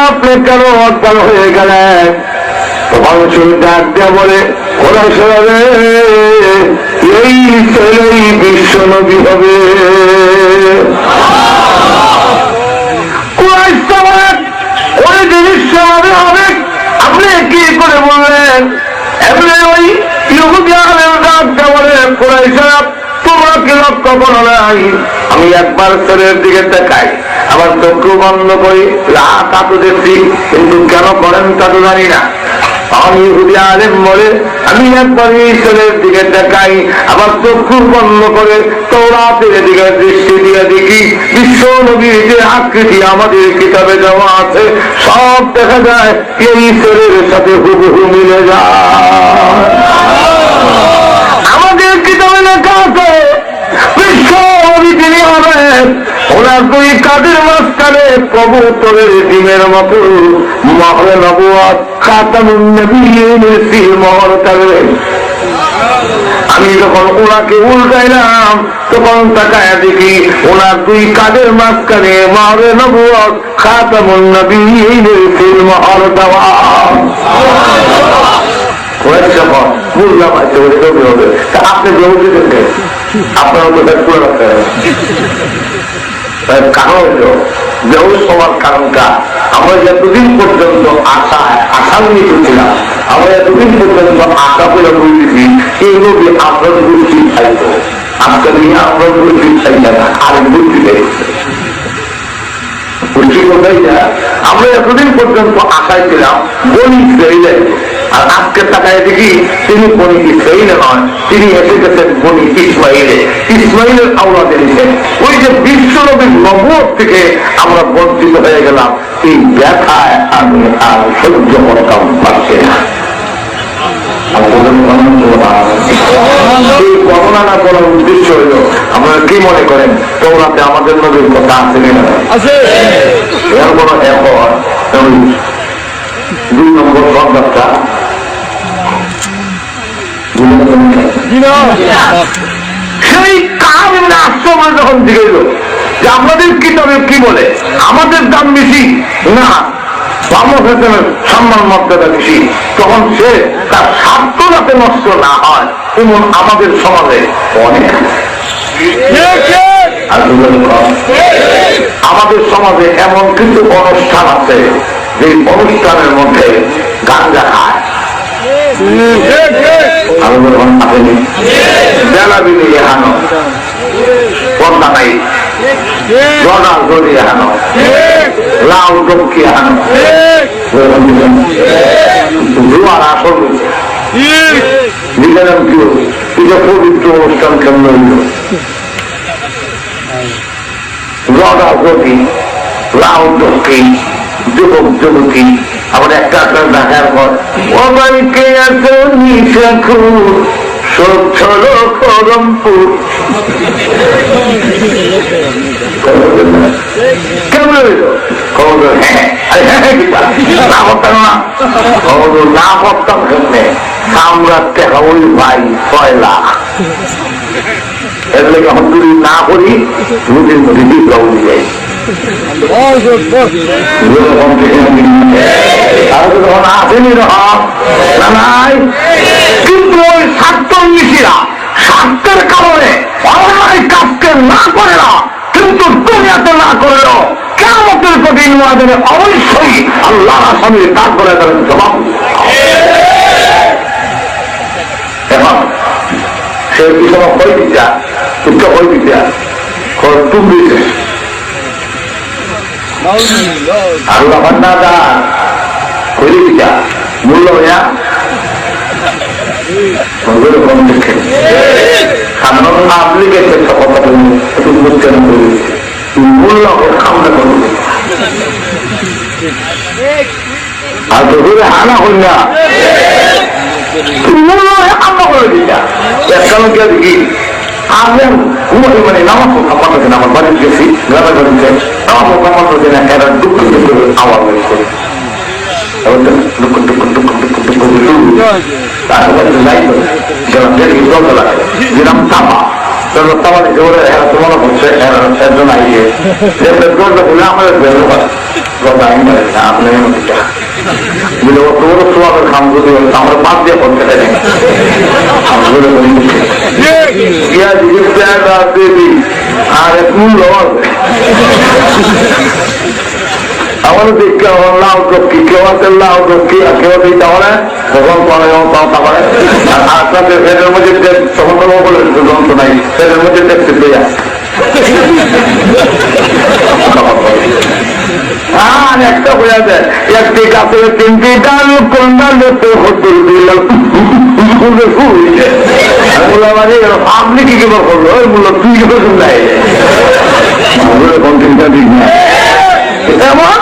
আপনি কেন অজ্ঞান হয়ে গেলেন? মানুষের ডাক দেয়া বলে ওরা সরে এই ছেলেই বিশ্ব নবী হবে। ওই জিনিস হবে আপনি কি করে বললেন? এমনি ওই ইহুদি আলেম ডাক দেয়া বলে কোরাইশরা তোমরা কি লক্ষ্য করো নাই? আমি একবার ছেলের দিকে তাকাই, আবার চক্ষু বন্ধ করি, তা তো দেখছি, কিন্তু কেন করেন তা তো জানি না। আমি ইহুদি আলেম বলে আমি একবার ঈশ্বরের দিকে দেখাই, আবার চক্ষু বন্ধ করে তওরাতের দিকে দৃষ্টি দিয়ে দেখি, বিশ্ব নবীর যে আকৃতি আমাদের কিতাবে দেওয়া আছে সব দেখা যায় এই ঈশ্বরের সাথে হুবহু মিলে যায়। আমাদের কিতাবে লেখা আছে বিশ্ব নবী তিনি হবেন, ওনার দুই কাঁধের মাঝখানে কবুতরের ডিমের মতো মহরে নবুয়ত খাতামুন নবিয়্যিনের সিল মোহর থাকবে। আমি যখন ওনাকে উল্টাইলাম তখন তাকায় দেখি ওনার দুই কাঁধের মাঝখানে মহরে নবুয়ত খাতামুন নবিয়্যিনের সিল মোহর দেওয়া। বুঝলাম হবে আপনি জমি দিতেন, আপনার পুরো রাখতে হবে। কারণ হইল বেহুশ হওয়ার কারণটা আমরা যতদিন পর্যন্ত আশান্বিত ছিলাম, আমরা এতদিন পর্যন্ত আশা করে বলতেছি এই নবী আপনার বুদ্ধি চাইত, আজকে নিয়ে আপনার বুদ্ধি চাইছে না, আরেক বুদ্ধি চাইছে। বুদ্ধি কোথায় যায়? আমরা এতদিন পর্যন্ত আশায় ছিলাম বনি ইসরাইলে, আর আজকের টাকায় দেখি তিনি বনি ইসরাইলে নয়, তিনি এসে গেছেন বনি ইসমাইলে, ইসমাইলের আওলাদে এসে ওই যে বিশ্ব নবীর নবুয়ত থেকে আমরা বঞ্চিত হয়ে গেলাম। এই ব্যথায় আমি আর সহ্য করতাম পারছি না। এই বর্ণনা করার উদ্দেশ্য হইল আপনারা কি মনে করেন তোমরাতে আমাদের নবীর কথা আছে কিনা? এর কোনো এখন 2 নম্বর সংবাদটা সেই কাম আশ্রমে যখন জিজ্ঞেস যে আমাদের কিতাবে কি বলে আমাদের দাম বেশি না সম্মান মর্যাদা বেশি, তখন সে তার স্বার্থ যাতে নষ্ট না হয় এমন আমাদের সমাজে অনেক আমাদের সমাজে এমন কিছু অনুষ্ঠান আছে যে অনুষ্ঠানের মধ্যে গাঁজা খায়, বেলা বিলিয়ে হানো, পর্দা নাই, জনা জড়িয়ে হানো, লাউ ডমকিয়ে হানো, জুয়ার আসর লিখেলাম কি এটা পবিত্র অনুষ্ঠান কেমন হইল, জনা জড়ি, লাউ ডমকি, যুবক যুবতী, আবার একটা একটা দেখার পর অবাইকে আছে নিশাখুর সচ্ছল করমপুর কেমন হইল? হ্যাঁ না করতাম না, না করতাম কেমনে সাম্রাজ্যে ওই ভাই 6 লাখ এর লেগে এখন যদি না করি রুটির মধ্যে বিপ্লব যাই যখন আসেনি নাই, কিন্তু ওই স্বার্থনীতিরা স্বার্থের কারণে অন্যায় কাজকে না করে না, কিন্তু দুনিয়াতে না করলেও কিয়ামতের কঠিন ময়দানে অবশ্যই আল্লাহর সামনে তার করে তাদের জবাব। এখন সে বিষয় হয়ে দিতা উচ্চ হয়ে দিতা তুমি আল্লাহ না দা হয়ে দিতা মূল্য হইয়া সাধারণ আপ্লিকেশন কথা মূল্য কামনা করবো আর ধরে হানা হই না মূল্য কামনা করে দিতা একটা দেখি আলেম মানে নামাজ আমার আমার বাড়ি গেছি গ্রামে বাড়িতে নামাজ কামাল হচ্ছে না, এরা দুঃখ দুঃখ আওয়াজ হয়েছে যেরকম চাপা তাপা দিতে বলে এরা তো মনে হচ্ছে একজন আইয়ে বলে আমাদের বেরোবার কথা আমি আপনি সোয়াবের খাম যদি আমরা বাদ দিয়ে করতে পারি আর এক মূল্য আমাদের দেখতে আমার লাউ টপকি কেউ আছে লাউ টপকি আর কেউ দিতে হবে তখন পরে তারপরে আর আপনাদের ফেরের মধ্যে তখন তো বলে যন্ত্র নাই ফেরের মধ্যে দেখতে পেয়ে একটা হয়ে যায়, একটি গাছের তিনটি ডাল, কোন ডালে তো হতুর দিলাম আপনি কি কেবল করলো ওই মূল্য তুই কেবল শুনলাই চিন্তা ঠিক না এমন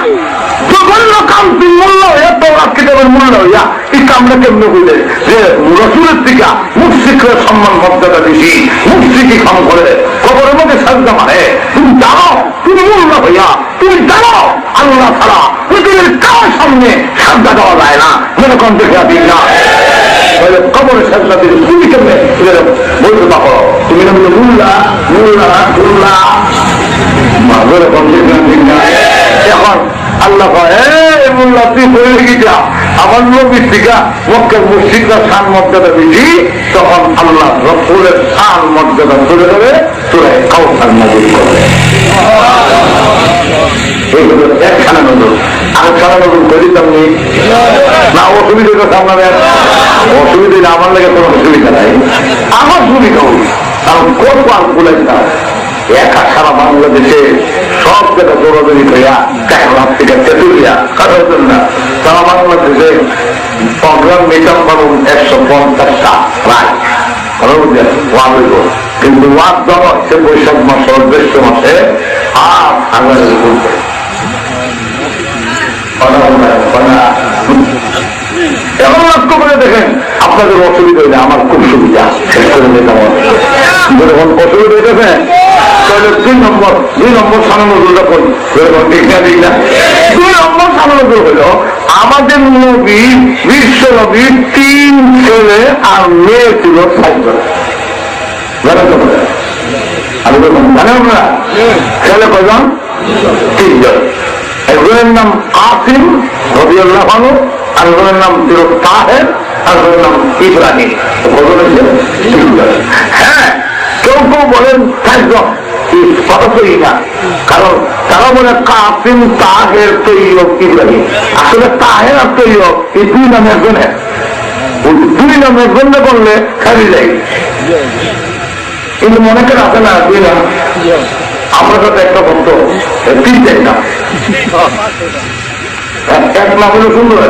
জঘন্য কাম তুই মূল্য এত কিতাবের মূল্য হইয়া এই কামটা কেমন বুঝে যে রসুলের থেকে মুফসিকের সম্মান মর্যাদা বেশি, মুফসিকে ক্ষম করে কবরের মধ্যে সাজদা মারে। তুমি জানো তুমি মূল্য হইয়া তুমি জানো আল্লাহ ছাড়া পৃথিবীর কারোর সামনে সাজদা দেওয়া যায় না, এরকম দেখে দিন না কবরের সাজদা দিলে তুমি কেমনে বলতে পারো তুমি না বলে মুল্লা মুল্লা মুল্লা এরকম দেখে দিন না। এখন আল্লাহ মোল্লা তুই বলে গিয়েছা আমার নবীর টিকা মক্কার মসজিদরা শান মর্যাদা বেশি, তখন আল্লাহ রসুলের শান মর্যাদা চলে যাবে, চলে কাউসার নাজিল করবে। এইগুলো একখানা নজর আরেকখানা নজর করিতাম নি না, অসুবিধা সামনে অসুবিধা আমার লাগে কোনো অসুবিধা নাই, আমার সুবিধা হল কারণ কত আর বলেছিলাম একা সারা বাংলাদেশে সব জায়গা দৌড়াদৌড়ি হইয়া কায়রাত থেকে তেতুলিয়া কারোর জন্য সারা বাংলাদেশে প্রোগ্রাম নিতাম পারুন 150টা প্রায় হইব, কিন্তু ওয়াদ দেওয়া হচ্ছে বৈশাখ মাসে জ্যৈষ্ঠ মাসে আর আঙালের বলতে এখন লক্ষ্য করে দেখেন আপনাদের অসুবিধা হইলে আমার খুব সুবিধা শেষ করে নিতাম। যখন অসুবিধা হইতেছে তাহলে দুই নম্বর সামগ্রী যখন ঠিক না 2 নম্বর সামগ্রী হইল আমাদের নবী বিশ্ব নবী 3 ছেলে আর মেয়ে ছিল 6 জন। জানেন তো জানেন না ছেলে কয়জন? 3 জন। একজনের নাম আসিম রাদিয়াল্লাহু আনহু, আরেকজনের নাম ছিল তাহের, আরেকজনের নাম ইব্রাহিম। হ্যাঁ কেউ কেউ বলেন 4 জন, কথা তো না, কারণ তারা বলে কাসিম তাহের তৈয়ব ইব্রাহিম। আসলে তাহের আর তৈয়ব এই 2 নামে একজনের, 2 নামে একজনে বললে খালি যায়, কিন্তু মনে করে আসে না 2 নাম। আমরা সাথে একটা বন্ধু 3 নাম, এক নাম হলো সুন্দর,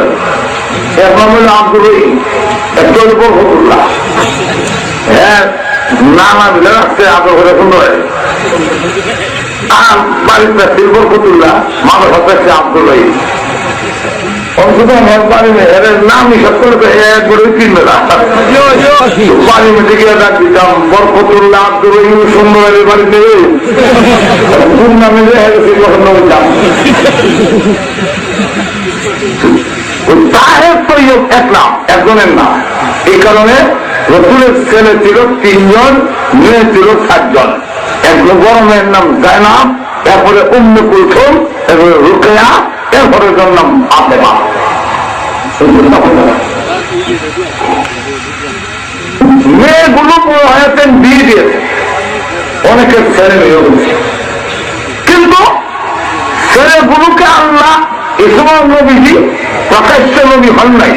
এক নাম হলো আব্দুল রহিম, একটা হলো বরকতুল্লাহ। হ্যাঁ না না মিলে রাখছে আদর করে সুন্দর, আর বাড়িতে ছিল বরকতুল্লাহ, মাথার হাতে আব্দুল রহিম। অন্তত আমার বাড়ি এর নাম হিসাব করে একবারে কিনবে না, বাড়ি মেটে গিয়ে ডাক দিতাম বরকতুল্লাহ আব্দুল রহিম সুন্দরের বাড়িতে কোন নামে যখন নইতাম তাহের তৈয়ব এক নাম, একজনের নাম। এই কারণে রসুলের ছেলে ছিল 3 জন, মেয়ে ছিল 7 জন। একজন বড় মেয়ের নাম জায়নাব, এরপরে উম্মে কুলসুম, এরপরে রুকেয়া, এরপরে যার নাম ফাতেমা। মেয়েগুলো বড় হয়েছেন, বিয়ে দিয়েছে, অনেকের ছেলে মেয়ে হয়েছে, কিন্তু ছেলেগুলোকে আল্লাহ এই সময় নবীজি প্রকাশ্য নবী হন নাই,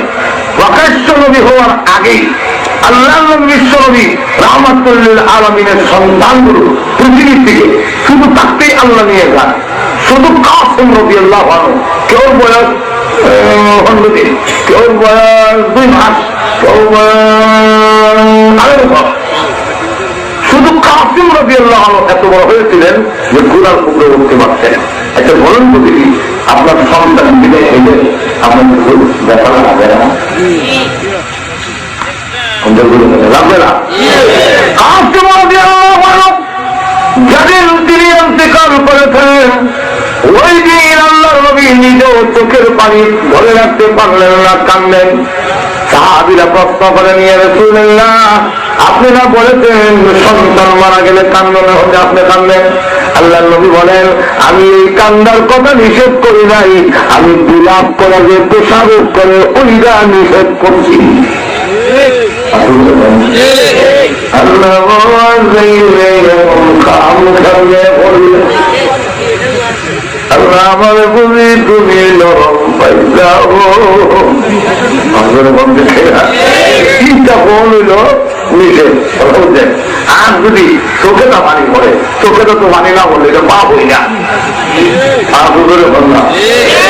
প্রকাশ্য নবী হওয়ার আগেই আল্লাহ বিশ্ব নবী রাহমাতুল আলামিনের সন্তানগুলো পৃথিবীর থেকে শুধু তাকেই আল্লাহ নিয়ে যান। শুধু কাসিম রাদিয়াল্লাহু আনহু, কেউ বয়স 15 দিন, কেউ বয়স 2 মাস, কেউ বয়স শুধু কাসিম রাদিয়াল্লাহু আনহু এত বড় হয়েছিলেন যে কুরআন উপরে উঠতে পারতেন। একটা বলুন তো দিদি, আপনার সন্তান বিদায় হইলে আপনার দেখা লাগবে না? লাগবে না? কাসিম রাদিয়াল্লাহু আনহু যেদিন তিনি ইন্তেকাল করেছেন, ওই দিন আল্লাহর নবী নিজেও চোখের পানি ধরে রাখতে পারলেন না, কাঁদলেন। সাহাবীরা প্রশ্ন করে নিয়ে রাসূলুল্লাহ, আপনি না বলেছেন সন্তান মারা গেলে কান্দনে হতে আপনি কান্দেন? আল্লাহর নবী বলেন, আমি এই কান্দার কথা নিষেধ করি নাই, আমি বিলাপ করে যে প্রসারোপ করে ওইটা নিষেধ করছি। আল্লাহ আল্লাহ আমার বুঝি তুমি নরম পাই যাও, চিন্তা হইল নিষেধ। আর যদি চোখে তো পানি পড়ে, চোখে তো পানি না বললে এটা পাপ হই না,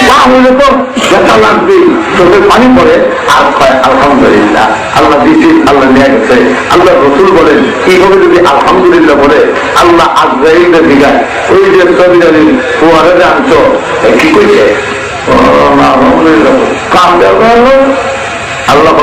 মা হইলে তো ব্যথা লাগবে, চোখে পানি পড়ে আর কয় আলহামদুলিল্লাহ, আল্লাহ দিচ্ছি, আল্লাহ নিয়ে গেছে। আল্লাহ রসুল বলেন এইভাবে যদি আলহামদুলিল্লাহ বলে আল্লাহ আজরাইলের দিঘায় ওই যে সবিরানি কুয়ারে আনছো কি কইছে আল্লাহ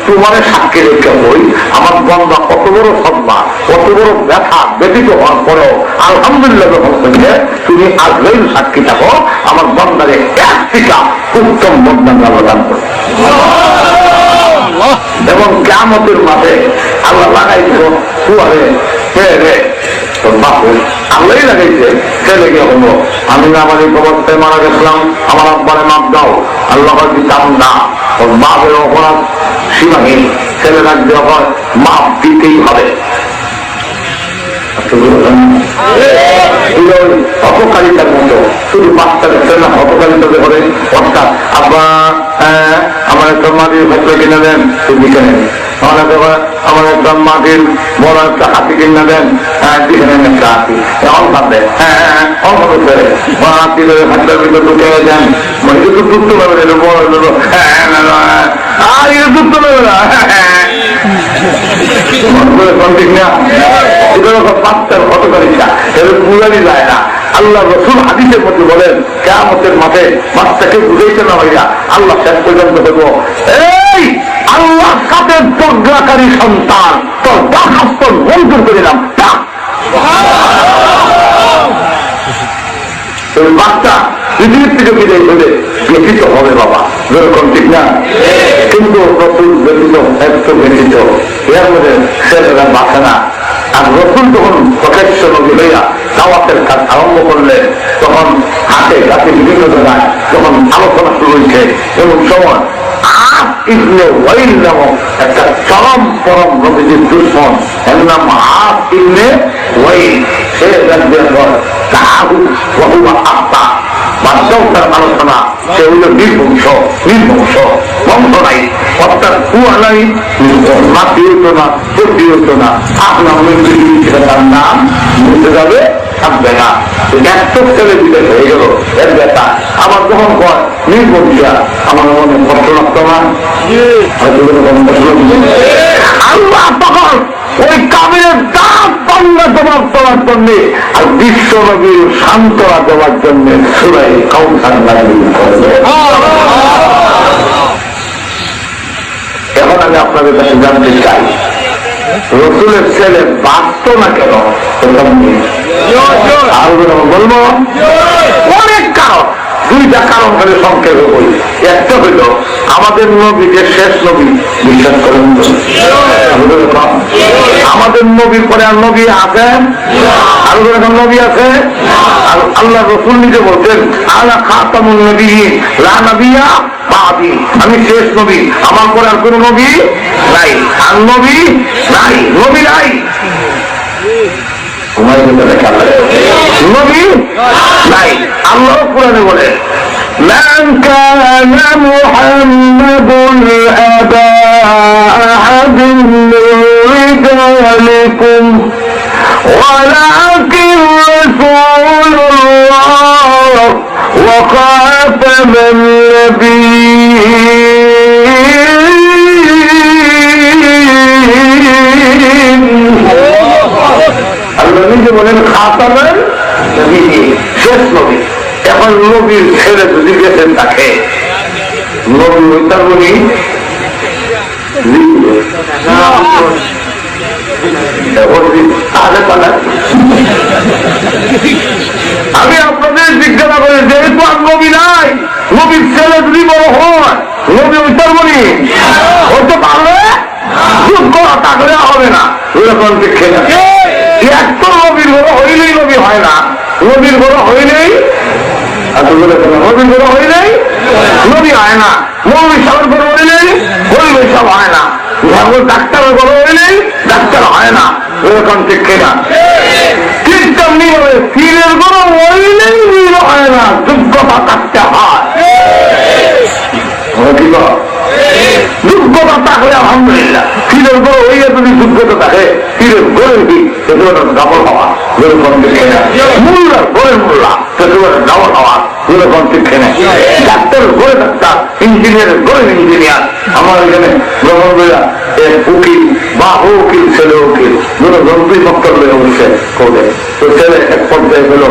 তোমার সাক্ষী রেখে বই আমার বন্ধা কত বড় সন্মান, কত বড় ব্যথা ব্যতীত হওয়ার পরেও আলহামদুলিল্লাহ যখন হয়েছে তুমি আজরাইল সাক্ষী থাকো আমার বন্ধারে এক টিকা উত্তম বন্ধান আল্লাহ করো। এবং কিয়ামতের মাঠে আল্লাহ লাগাইছে কুয়ারে আল্লাহ লাগাইছে ছেলে গিয়ে হলো আমি আমার এই অবস্থায় মারা গেছিলাম, আমার আব্বারে মাপ দাও, আল্লাহ দিতাম না, ওর বাপের অপরাধ সীমাহীন, ছেলে রাখতে হয় মাপ দিতেই হবে। অপকারিতার মতো শুধু বাচ্চা দেখছেন না, অপকারিতা করে অর্থাৎ আব্বা আমার একটা মাটির ভেতরে কিনে দেন, তুমি কেনেন, আমার একটা মাটির বড় একটা হাতি কিনে দেন, একটা হাতি এখন ভাববে হাতির হাতের ভিতরে ঢুকে দেন, যুক্ত নেবে বড় আর এটা যুক্ত নেবে না, ঠিক না? বাচ্চার অপকারিতা এদের বুঝানি যায় না। আল্লাহ রসুল হাদিসের মধ্যে বলেন কিয়ামতের মাঠে বাচ্চাকে বুঝাইতে না হইয়া আল্লাহ শেষ পর্যন্ত দেবো এই আল্লাহ কাদের প্রজ্ঞাকারী সন্তান তোর দরখাস্ত মঞ্জুর করে দিলাম, বাচ্চা পৃথিবীর থেকে বিদায় হলে ব্যতীত হবে বাবা, যেরকম ঠিক না? কিন্তু রসুল ব্যতীত একটু ব্যতীত এর মধ্যে ছেলেরা বাঁচে না। আর রসুল যখন প্রত্যক্ষ নবী হইয়া দাওয়াতের কাজ আরম্ভ করলেন তখন হাতে গাছে বিভিন্ন জায়গায় যখন আলোচনা শুরু হয়েছে এবং সময় আস ইবনে ওয়াইল নামক একটা চরম পরম নবীজির দুশ্মন, এর নাম আস ইবনে ওয়াইল, সে তাহু ওহুয়া আত্মা বাধ্যতার আলোচনা, সে হইল নির্বংশ, নির্বংশ বংশ নাই, অর্থাৎ কুয়া নাই, মাটি হইত না, চর্দি হইত না, আপনার তার নাম বুঝতে যাবে থাকবে না। এত ছেলে বিদেশ হয়ে গেল এর ব্যথা আমার যখন কয় নির্বংশা আমার মনে কষ্ট লাগতো না, আল্লাহ তখন ওই কাবিরের দাঁত বাংলা জবাব দেওয়ার জন্য আর বিশ্ব নবীর সান্ত্বনা দেওয়ার জন্য সুরাই কাউসার নাজিল করবে। এখন আমি আপনাদের কাছে জানতে চাই রসুলের ছেলে বাঁচত না কেন? বলবো অনেক কারণ, দুইটা কারণ হলে সংক্ষেপে বলি। একটা হইল আমাদের নবী যে শেষ নবী, বিশ্বাস করেন আমাদের নবীর পরে আর নবী আছেন? আর এখন নবী আছে? আর আল্লাহ রসুল নিজে বলছেন আলা খাতামুন নবিয়্যিন লা নাবিয়্যা বাদি, আমি শেষ নবী, আমার পরে আর কোন নবী নাই, আর নবী নাই, নবী নাই, নবী নাই। আল্লাহ কোরআনে বলে মান কানা মুহাম্মাদুন আবা আহাদিন মিন রিজালিকুম ওয়ালাকিন রাসূলুল্লাহ ওয়া খাতামান নাবিয়্যিন। আল্লাহ নিজে বলেন খাতামান নবিয়্যিন, শেষ নবী। এখন নবীর ছেলে যদি বেঁচে থাকে নবী ওইটার বলি আমি আপনাদের জিজ্ঞাসা করি যেহেতু আর নবী নাই, নবীর ছেলে যদি বড় হয় নবী ওইটার বলি হতে পারবে, যোগ্যতা থাকলে হবে না, এরকম দেখে না। এক তো নবীর বড় হইলেই নবী হয় না, নবীর বড় হইলেই নবীর বড় হইলেই নবী হয় না, মৌলবী সাহেবের বড় হইলেই মৌলবী সাহেব হয় না, ডাক্তারের বড় হইলেই ডাক্তার হয় না, এরকম ঠিক কিনা? ঠিক তেমনি বলে পীরের বড় হইলেই পীর হয় না, যোগ্যতা থাকতে হয়। যোগ্যতা থাকলে আলহামদুলিল্লাহ, পীরের বড় হইলে যদি যোগ্যতা থাকে পীরের বড় ডাবল হওয়া যেরকম খেয়ে মোল্লার ঘরের মোল্লা ডাবল হওয়া যেরকম খেয়ে ডাক্তারের ঘরে ডাক্তার ইঞ্জিনিয়ারের ঘরে ইঞ্জিনিয়ার আমার এখানে ভ্রমণ বেলা উকিল বা উকিল ছেলে উকিল দুটো গল্পই বক্তব্য বলছে করে তো ছেলে এক পর্যায়ে হলো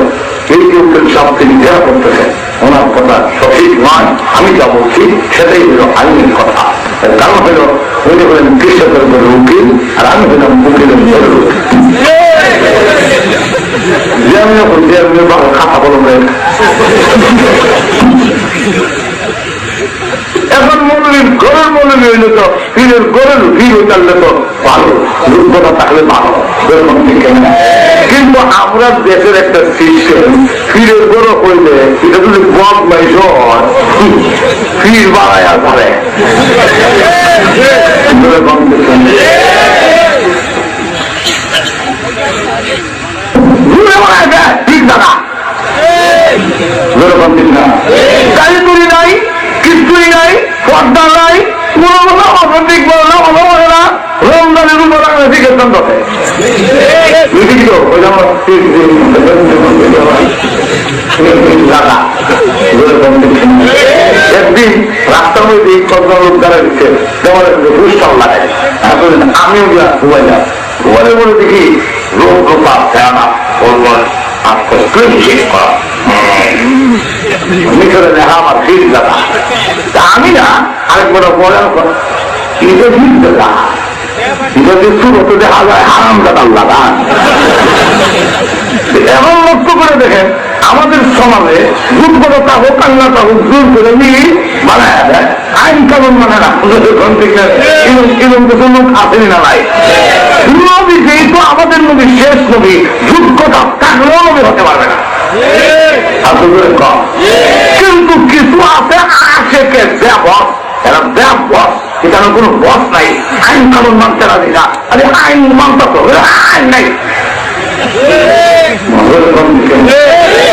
এই উকিল সব তিনি ঘেরা করতেছে ওনার কথা সঠিক নয় আমি যা বলছি সেটাই হলো আইনের কথা কারণ হল উনি হলেন কৃষকের ঘরে উকিল আর আমি হলাম উকিলের ঘরে উকিল যে আমিও বলছি আমি খাতা বলবেন এখন মৌলবীর ঘরের মৌলবী হইলে তো পীরের ঘরের ভিড় চাললে তো ভালো যোগ্যতা থাকলে ভালো কিন্তু আমরা দেশের একটা সিস্টেম পীরের ঘর হইলে এটা যদি বদ মাইস পীর বাড়ায় ধরে ঠিক দাদা গাড়ি তুলি নাই কিছুই নাই পর্দা নাই কোনো অসঠিক বলে না ভালো বলে না রমজানের উপর শিখেছেন বসে একদিন রাস্তার মধ্যে এই পর্দা লোক দ্বারা দিচ্ছে যেমন দুষ্টাল লাগে আমিও গিয়া ঘুমাই না ঘুমালে বলে দেখি রোগ রোপা ফেরা বলবো আজকে শেষ করা মিশরে দেখা আমার ভিড় দাদা আমি না আরেকবার পরে এটা ভিড় দাদা এটা যে শুরুত দেখা যায় আরাম দাদার দাদা এখন লক্ষ্য করে দেখেন আমাদের সমাজে দুর্বলতা হোক কান্নাটা হোক জোর করে মিল বানায় দেয় আইন কানুন মানে না এরকম কিছু লোক আসেনি না নাই নবী যেহেতু আমাদের নবী শেষ নবী যোগ্যতা থাকলেও নবী হতে পারবে না কিন্তু কিছু আছে আশেকে বস এরা বস এখানে কোনো বস নাই আইন কানুন মানতে রাজি না আরে আইন মানতে তো আইন নাই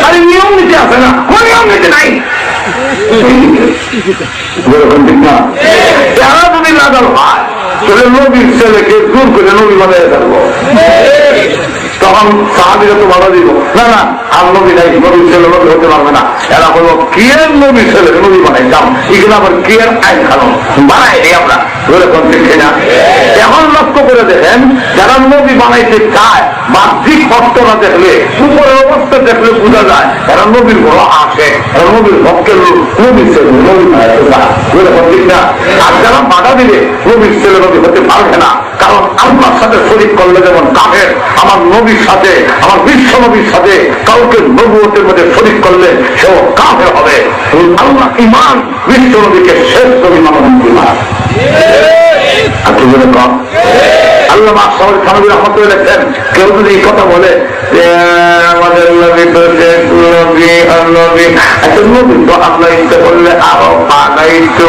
আরে নিয়ম নীতি আছে না কোন নিয়ম নীতি নাই যারা যদি লাগাল হয় তাহলে নবীর ছেলেকে দূর করে নবী বানিয়ে থাকবো তখন সাহাবিরা তো বাধা দিব না না আর নবী নাই নবীর ছেলে নবী হতে পারবে না এরা বলবো কিয়ের নবীর ছেলে নবী বানাই যাও এগুলো আবার কিয়ের আইন কানুন বানাই নি আমরা ওরকম দেখছি না এখন লক্ষ্য করে দেখেন যারা নবী বানাইতে চায় বাহ্যিক অর্থটা দেখলে উপরের অবস্থা দেখলে বোঝা যায় এরা নবীর বড় আসে এরা নবীর ভক্তের নবীর ছেলে নবী বানাইতে চায় ওরকম ঠিক না আর যারা বাধা দিলে নবীর ছেলে নবী হতে পারবে না কারণ আল্লাহর সাথে শরীক করলে যেমন কাফের আমার নবীর সাথে আমার বিশ্ব নবীর সাথে কাউকে নবুয়তের মধ্যে শরীক করলে সেও কাফের হবে আল্লাহ ইমান বিশ্ব নবীকে শেষ নবী মানব ইমান আপনি বলে কম আল্লাহ থানবী রহমতুল্লাহ লেখেন কেউ যদি এই কথা বলে যে আমাদের নবী তো শেষ নবী আর নবী একটা নবী তো আল্লাহ ইচ্ছা করলে আরো বানাইতো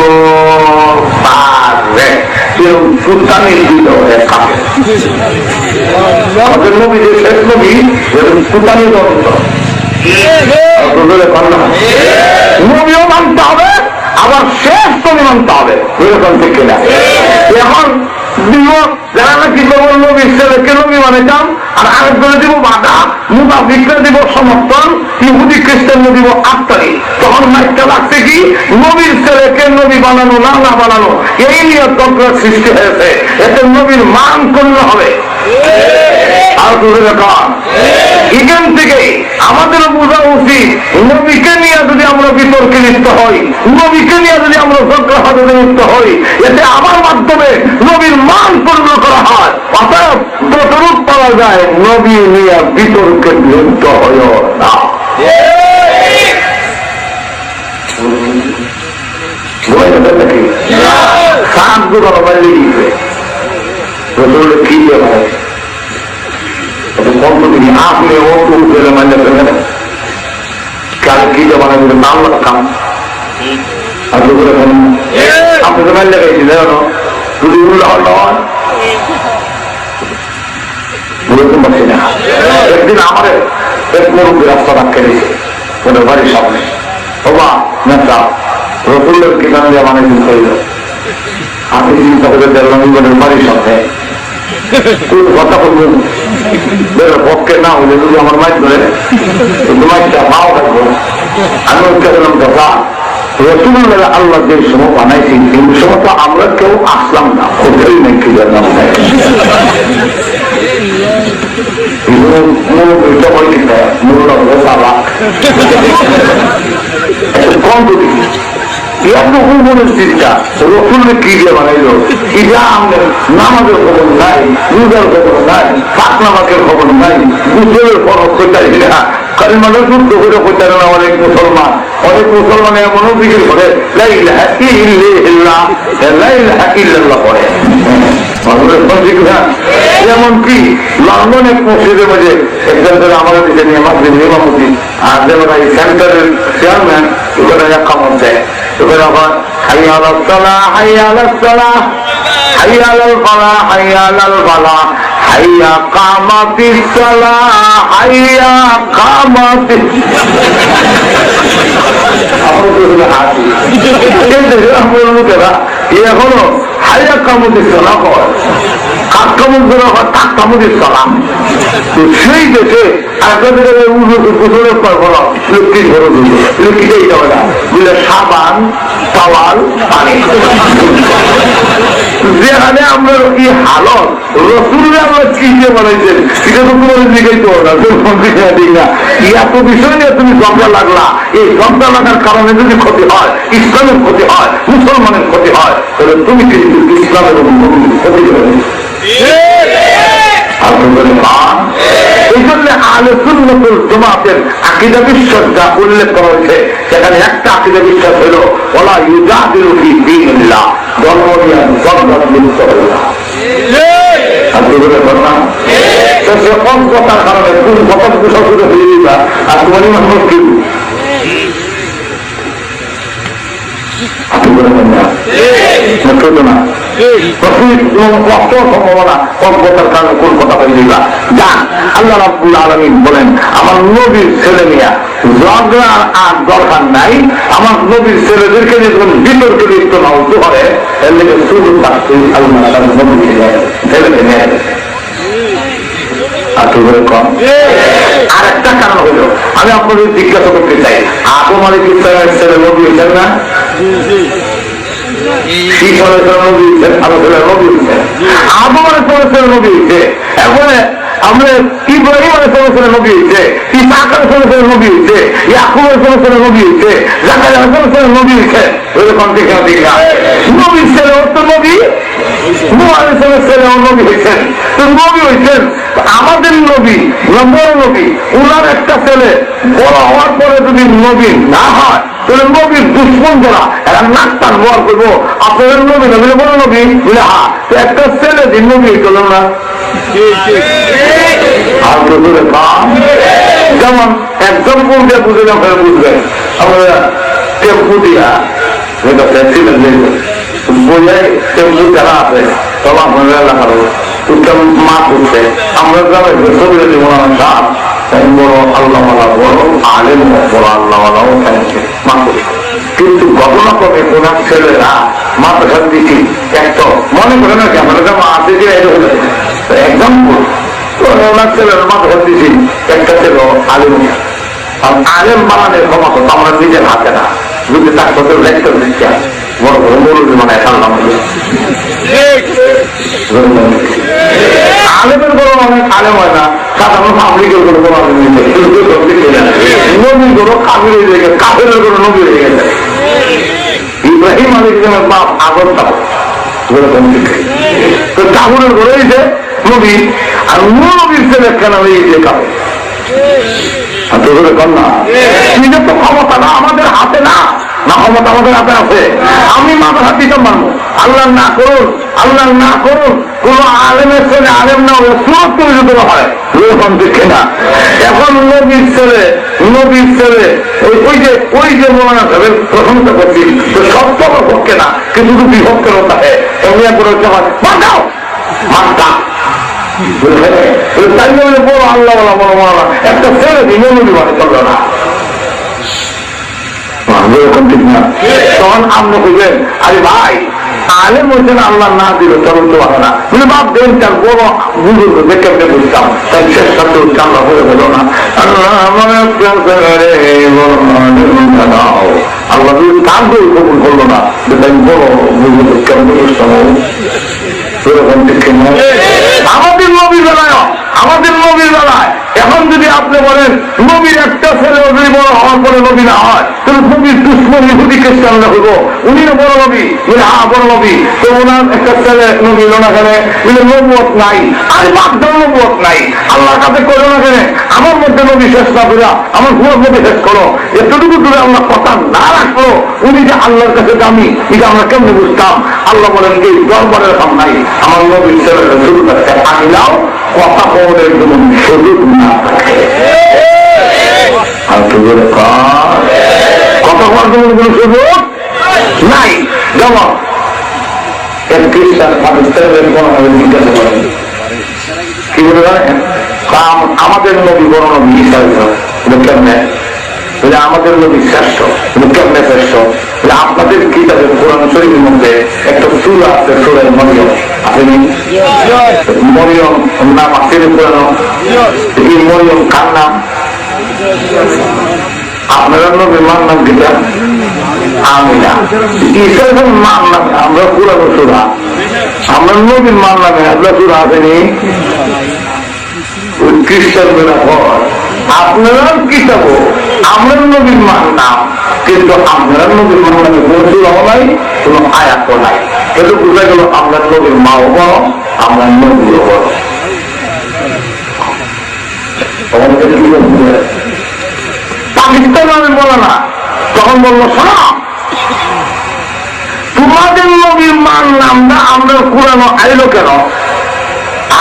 পারবে কেউ সুলতানের দিল আমাদের নবী যে শেষ নবী সুলতানের দন্ত নবীও মানতে হবে আবার শেষ নবী মানতে হবে এরকম ঠিক কিনা এখন দিব যারা নাকি কেবল নবীর ছেলেকে নবী মানে চান আর আরেকজনে দিব বাধা মুনাফিকরা দিব সমর্থন ইহুদি খ্রিস্টানকে দিব আত্মারি তখন মাইকটা লাগছে কি নবীর ছেলেকে নবী বানানো না না বানানো এই নিয়ে তন্ত্র সৃষ্টি হয়েছে এতে নবীর মান করলে হবে আর এখান থেকে আমাদের বোঝা উচিত নবীকে নিয়ে যদি আমরা বিতর্কে লিপ্ত হই নবীকে নিয়ে যদি আমরা ঝগড়াতে লিপ্ত হই এতে আমার মাধ্যমে নবীর মান পূর্ণ করা হয় অতএব যতরূপ পাওয়া যায় নবী নিয়ে বিতর্কে লিপ্ত হয় না কি আপনি ওরে মানে কি জমানা নাম রাখতাম আপনি তো মাইল লাগাইছি জানো যদি পারছি না একদিন আমার এক মুরব্বী রাস্তা রাখতে দিয়েছে ওদের বাড়ির সামনে বাবা নেতা রসুলের কিনারে দিয়ে বানাইছেন শরীর আপনি চিন্তা করে দেখলাম বাড়ির সামনে কথা বলবেন পক্ষে না হলে যদি আমার মাইক ধরে মাইকটা মাও থাকবো আমি বললাম দাদা রসুল্লাহ আল্লাহ যে সময় বানাইছি এই সময় তো আমরা কেউ আসলাম না হোটেল নেই কি জানলাম কম করি চিন্তা রসুলের কি দিয়ে বানাইল এটা আমাদের নামাজের খবর নাই রোজার খবর নাই পাক নামাজের খবর নাই গুজরের খবর কোথায় না কারণ মানুষ যুদ্ধ করে কোথায় না অনেক মুসলমান এমনও বিক্রি করে করে এমনকি লন্ডন এক মসজিদের মাঝে একজন ধরে আমাদের দিকে নিয়ে মাসজিদ ইমামতি আর যেমন এই সেন্টারের চেয়ারম্যান ওখানে কামড় দেয় ওখানে আবার হাই আলাল সালাহ হাই আলাল সালাহ হাই আলাল ফালাহ হাই আলাল ফালাহ হাইয়া কামাতিস সালাহ হাইয়া কামাতিস এখনো হাইয়া কামাতিস সালাহ হয় কাক কামড় ধরা হয় তাক কামাতিস সালাহ তো সেই দেশে গোসলের পর বলো লক্ষ্মীর ঘর লক্ষ্মীটাই যাবে না বুঝলে সাবান তাওয়াল পানি যেখানে আমরা কি হালত রসুল আমরা কি দিয়ে বানাইছেন এটা তো তোমার জিজ্ঞাসা হবে না এত বিষয় নিয়ে তুমি ঝগড়া লাগলা এই ঝগড়া লাগার কারণে যদি ক্ষতি হয় ইসলামের ক্ষতি হয় মুসলমানের ক্ষতি হয় তাহলে তুমি কিন্তু ইসলামের ক্ষতি হবে এই জন্য আহলে সুন্নাতুল জামাতের আকীদা বিশ্বাস যা উল্লেখ করা হয়েছে সেখানে একটা আকীদা বিশ্বাস হলো ওয়ালা ইউজাদিলু ফি দীনিল্লাহ, ধর্ম নিয়ে ঝগড়া লিপ্ত হবে না। কথার কারণে কোন কথা পোষাক হয়ে দিবা আর তোমার মানুষ কিন্তু বলেন আমার নবীর ছেলে মেয়া ঝগড়া আর দরকার নাই, আমার নবীর ছেলেদেরকে যখন বিতর্কে লিপ্ত না হতে পারে এর লেগে শুধু ছেলেকে নিয়ে আর একটা কারণ হলো আমি আপনাদের জিজ্ঞাসা করতে চাই আদম আলাইহিস সালামের ছেলে নবী হয়েছেন না? আদম আলাইহিস সালামের নবী হয়েছে, এরপরে আমরা ইব্রাহিম আলাইহিস সালামের নবী হয়েছে, ইসহাক আলাইহিস সালামের নবী হয়েছে, ইয়াকুব আলাইহিস সালামের নবী হয়েছে, জাকারিয়া আলাইহিস সালামের নবী হয়েছে। এরকম দেখে নবীর ছেলে অর্থ নবী নূহ আলাইহিস সালামের ছেলে নবী হয়েছেন। তো নবী হয়েছেন আমাদের নবী বড় নবী, ওনার একটা ছেলে বড় হওয়ার পরে যদি নবী না হয় তাহলে নবীর দুশ্মন যারা এরা নাকটান ব্যবহার করবো আপনাদের নবী না বলে বড় নবী বলে হা তো একটা ছেলে দিন নবী চল না। আর যেমন একদম বুঝে বুঝে না বুঝবেন আমরা টেম্পু দিয়া বলে টেম্পু যারা আছে সব আপনাদের এলাকার মাছ উঠছে আমরা গ্রামের ছবিটা দিব না সাপ বড় আল্লাহওয়ালা বড় আলেম বড় আল্লাহওয়ালাও মাছ উঠছে। কিন্তু ঘটনা করে ওনার ছেলেরা মাথা ঘাট দিচ্ছি একটা মনে করে না কি আমরা মা আছে যে একদম ওনার ছেলেরা মাথা ঘাট দিচ্ছি একটা ছিল আলেম, আর আলেম বানানোর ক্ষমতা তো আমরা নিজের হাতে না, যদি তার সাথে লেকচার দিচ্ছে বড় বড় বলুন মানে সাল্লাম আলেমের বড় অনেক আলেম হয় না, সাধারণ আমেরিকার কোনো কোনো নবীর কোনো কাবির হয়ে গেছে, কাফেরের কোনো নবী হয়ে গেছে। ইব্রাহিম আলাইহিস সালামের বাপ আগর তাবুর, তো তাবুরের ঘরে হয়েছে নবী, আর নবীর ছেলে কেন হয়েছে কাফের। নিজের তো ক্ষমতা না আমাদের হাতে না, না ক্ষমতা আমাদের হাতে আছে। আমি মাথা হাত দিতে পারবো, আল্লাহ না করুন, আল্লাহ না করুন কোন আলেমের ছেলে আলেম না হলে সুরত পরিচিত হয় এরকম দেখে না। এখন নবীর ছেলে ওই যে মৌলানা সাহেবের প্রশংসা করছি সত্য পক্ষে না কিন্তু শুধু বিভক্তের থাকে এমনি করে মাথাও মাথা বড় আল্লাহ বড় মৌলানা একটা ছেলে দিনে নবী মানে চলবে না। তখন আপনি বুঝলেন আরে ভাই আলেম হয়েছেন আল্লাহ না দিল চরম তো ভালো না বলে বাপ দেন তার বড় বুজুর্গ দেখে আপনি বুঝতাম তাই চেষ্টা তো আল্লাহ বলে দিল না আল্লাহ আল্লাহ যদি তার বই কবুল করলো না তাই বড় বুজুর্গ কেমন বুঝতাম আমাদের নবীর বেলায় এখন যদি আপনি বলেন নবীর একটা ছেলে যদি বড় হওয়ার পরে নবী না হয় তাহলে নবীর দুশ্মন ইহুদি খ্রিস্টানরা হবো উনিও বড় নবী বলে হ্যাঁ বড় নবী তো ওনার একটা ছেলে নবী না কেনে বলে নবুয়ত নাই আর বাগদার নবুয়ত নাই আল্লাহর কাছে করো না কেনে আমার মধ্যে নবী শেষ না করিয়া আমার ঘুমের মধ্যে শেষ করো এতটুকু দূরে আমরা কথা না রাখলো উনি যে আল্লাহর কাছে দামি এটা আমরা কেমনে বুঝতাম আল্লাহ বলেন এই দরবারের কাম নাই আমার নবীর ছেলেটা শুরু করতে আনিলাও কথা বলার জন্য সুযোগ না থাকে কথা বলার জন্য কোন সুযোগ নাই যেমন খ্রিস্টান পাকিস্তানের কোনোভাবে জিজ্ঞাসা করেন কি বলে জানেন আমাদের নবী বড় নবী কেমনে বলে আমাদের নবী শ্রেষ্ঠ কেমনে শ্রেষ্ঠ বলে আপনাদের কিতাবের কোরআন শরীফের মধ্যে একটা সূরা আছে সূরা মরিয়ম আপনি মরিয়ম নাম আছে কোরআন এই মরিয়ম কার নাম আপনারা নবীর মার নাম কিতা আমিনা ঈসা মার নামে আমরা পুরানো সূরা আমরা নবীর মার নামে আমরা সূরা আসেনি খ্রিস্টানরা হয় আপনারা কিতাব আমরা নবীর মার নাম কিন্তু আপনারা নবীর মার নামে কোন সূরাও নাই কোন আয়াতও নাই কিন্তু বোঝা গেল আমরা নবীর মাও বড় আমরা নবীও বড় পাকিস্তান আমি বলো না তখন বললো শোনো তোমাদের নবীর মার নামটা আমরা কোরআনে আইলো কেন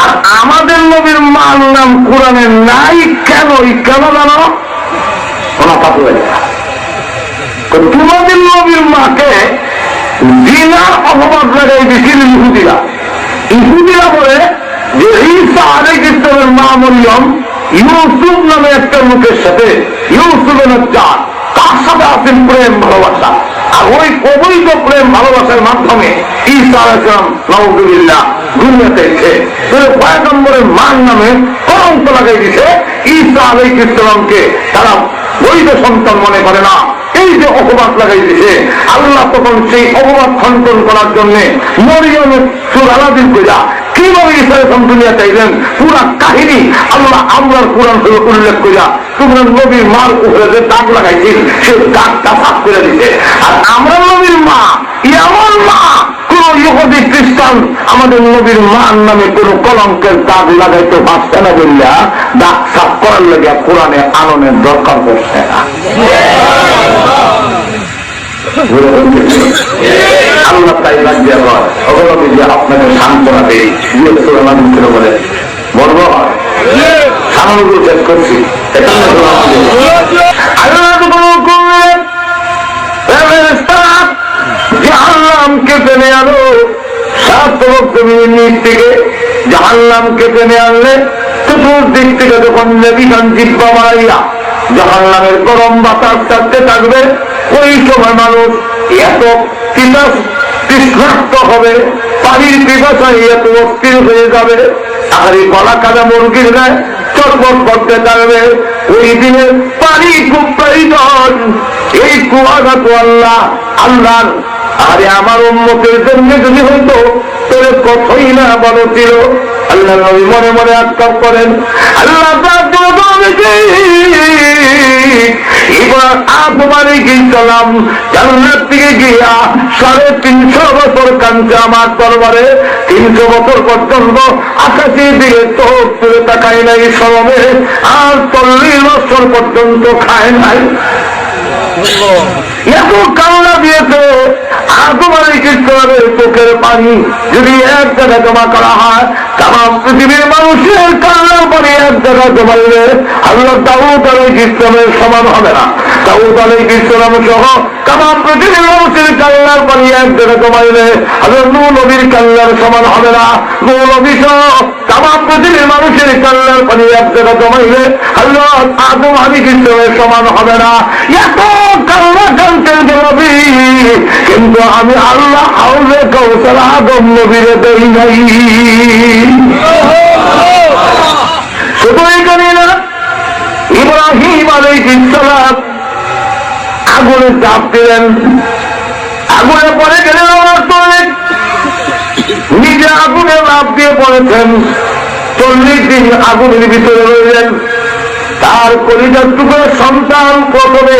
আর আমাদের নবীর মার নাম কোরআনে নাই কেন কেন জানো তোমাদের নবীর মাকে জিনার অপবাদ লাগাই দিয়েছিল ইহুদিরা বলে যে ঈসা আলাইহিস সালামের মা মরিয়ম ইউসুফ নামে একটা লোকের সাথে ইউসুফের চার তার সাথে আছেন প্রেম ভালোবাসা আর ওই অবৈধ প্রেম ভালোবাসার মাধ্যমে ঈসা আলাইহিস সালাম নাউযুবিল্লাহ দুনিয়াতে এসে পয়গম্বরের মার নামে কলঙ্ক লাগাই দিছে ঈসা আলাইহিস সালামকে তারা বৈধ সন্তান মনে করে না এই যে অপবাদ লাগাই দিছে আল্লাহ তখন সেই অপবাদ খণ্ডন করার জন্য মরিয়মের সূরা নাযিল কইরা কিভাবে ঈসা আলাইহিস দুনিয়া চাইলেন পুরা কাহিনী আল্লাহ আমরার কোরআন থেকে উল্লেখ করিয়া তোমরা নবীর মার উপরে যে দাগ লাগাইছিল সে দাগটা সাফ করে দিতে আর আমরা নবীর মা এমন মা কোন ইহুদি খ্রিস্টান আমাদের নবীর মার নামে কোন কলঙ্কের দাগ লাগাইতে পারছে না বললা দাগ সাফ করার লেগে কোরআনে আননের দরকার পড়ছে না আল্লাহ তাই লাগিয়ে হয় অবলম্বী যে আপনাকে সান্ত্বনা দেই বলে বলব সামগ্রী শেষ করছি জাহান্নামকে টেনে আনো 7 লক্ষ নিচ থেকে জাহান্নামকে টেনে আনলে চতুর্দিক থেকে যখন নেবিখান জিব্বা মারাইয়া জাহান্নামের গরম বাতাস থাকতে থাকবে ওই সময় মানুষ এত তৃষ্ণার্ত হবে পানির পিপাসায় এত অস্থির হয়ে যাবে আর এই গলা কাদা মুরগির গায়ে চটপট করতে থাকবে ওই দিনে পানি খুব প্রয়োজন এই কুয়াশা তো আল্লাহর আরে আমার উম্মতের জন্য যদি হইতো তোর কথাই না বলো ছিল আল্লাহ নবী মনে মনে আটকাপ করেন আল্লাহ এবার তোমারে গিয়েছিলাম জান্নাত থেকে গিয়া 350 বছর কাঁদছে আমার দরবারে 300 বছর পর্যন্ত আকাশের দিকে চোখ তুলে তাকায় নাই শরমে আর 40 বছর পর্যন্ত খায় নাই এত কান্না দিয়েছে আর তোমার চোখের পানি যদি এক জায়গায় জমা করা হয় তাম পৃথিবীর মানুষের কান্নার পানি এক জায়গা জমাইলে আল্লাহ দাউদ আলাইহিস সালামের সমান হবে না। দাউদ আলাইহিস সালাম সহ তামাম পৃথিবীর মানুষের কান্নার পানি এক জায়গা জমাইলে হযরত নূহ নবীর কান্নার সমান হবে না। নূহ নবী সহ তামাম পৃথিবীর মানুষের কান্নার পানি এক জায়গা জমাইলে হযরত আদম আলাইহিস সালামের সমান হবে না। এত কান্না কানতেন নবী, কিন্তু আমি আল্লাহ হাউজে কাউসার আদম নবীরে দেই নাই। শুধু এখানে না, ইব্রাহিম আলাইহিস সালাম আগুনে চাপ দিলেন, আগুনে পড়ে গেলেন, নিজে আগুনে লাফ দিয়ে পড়েছেন, 40 দিন আগুনের ভিতরে রইলেন। তার কলিজার টুকরো সন্তান প্রথমে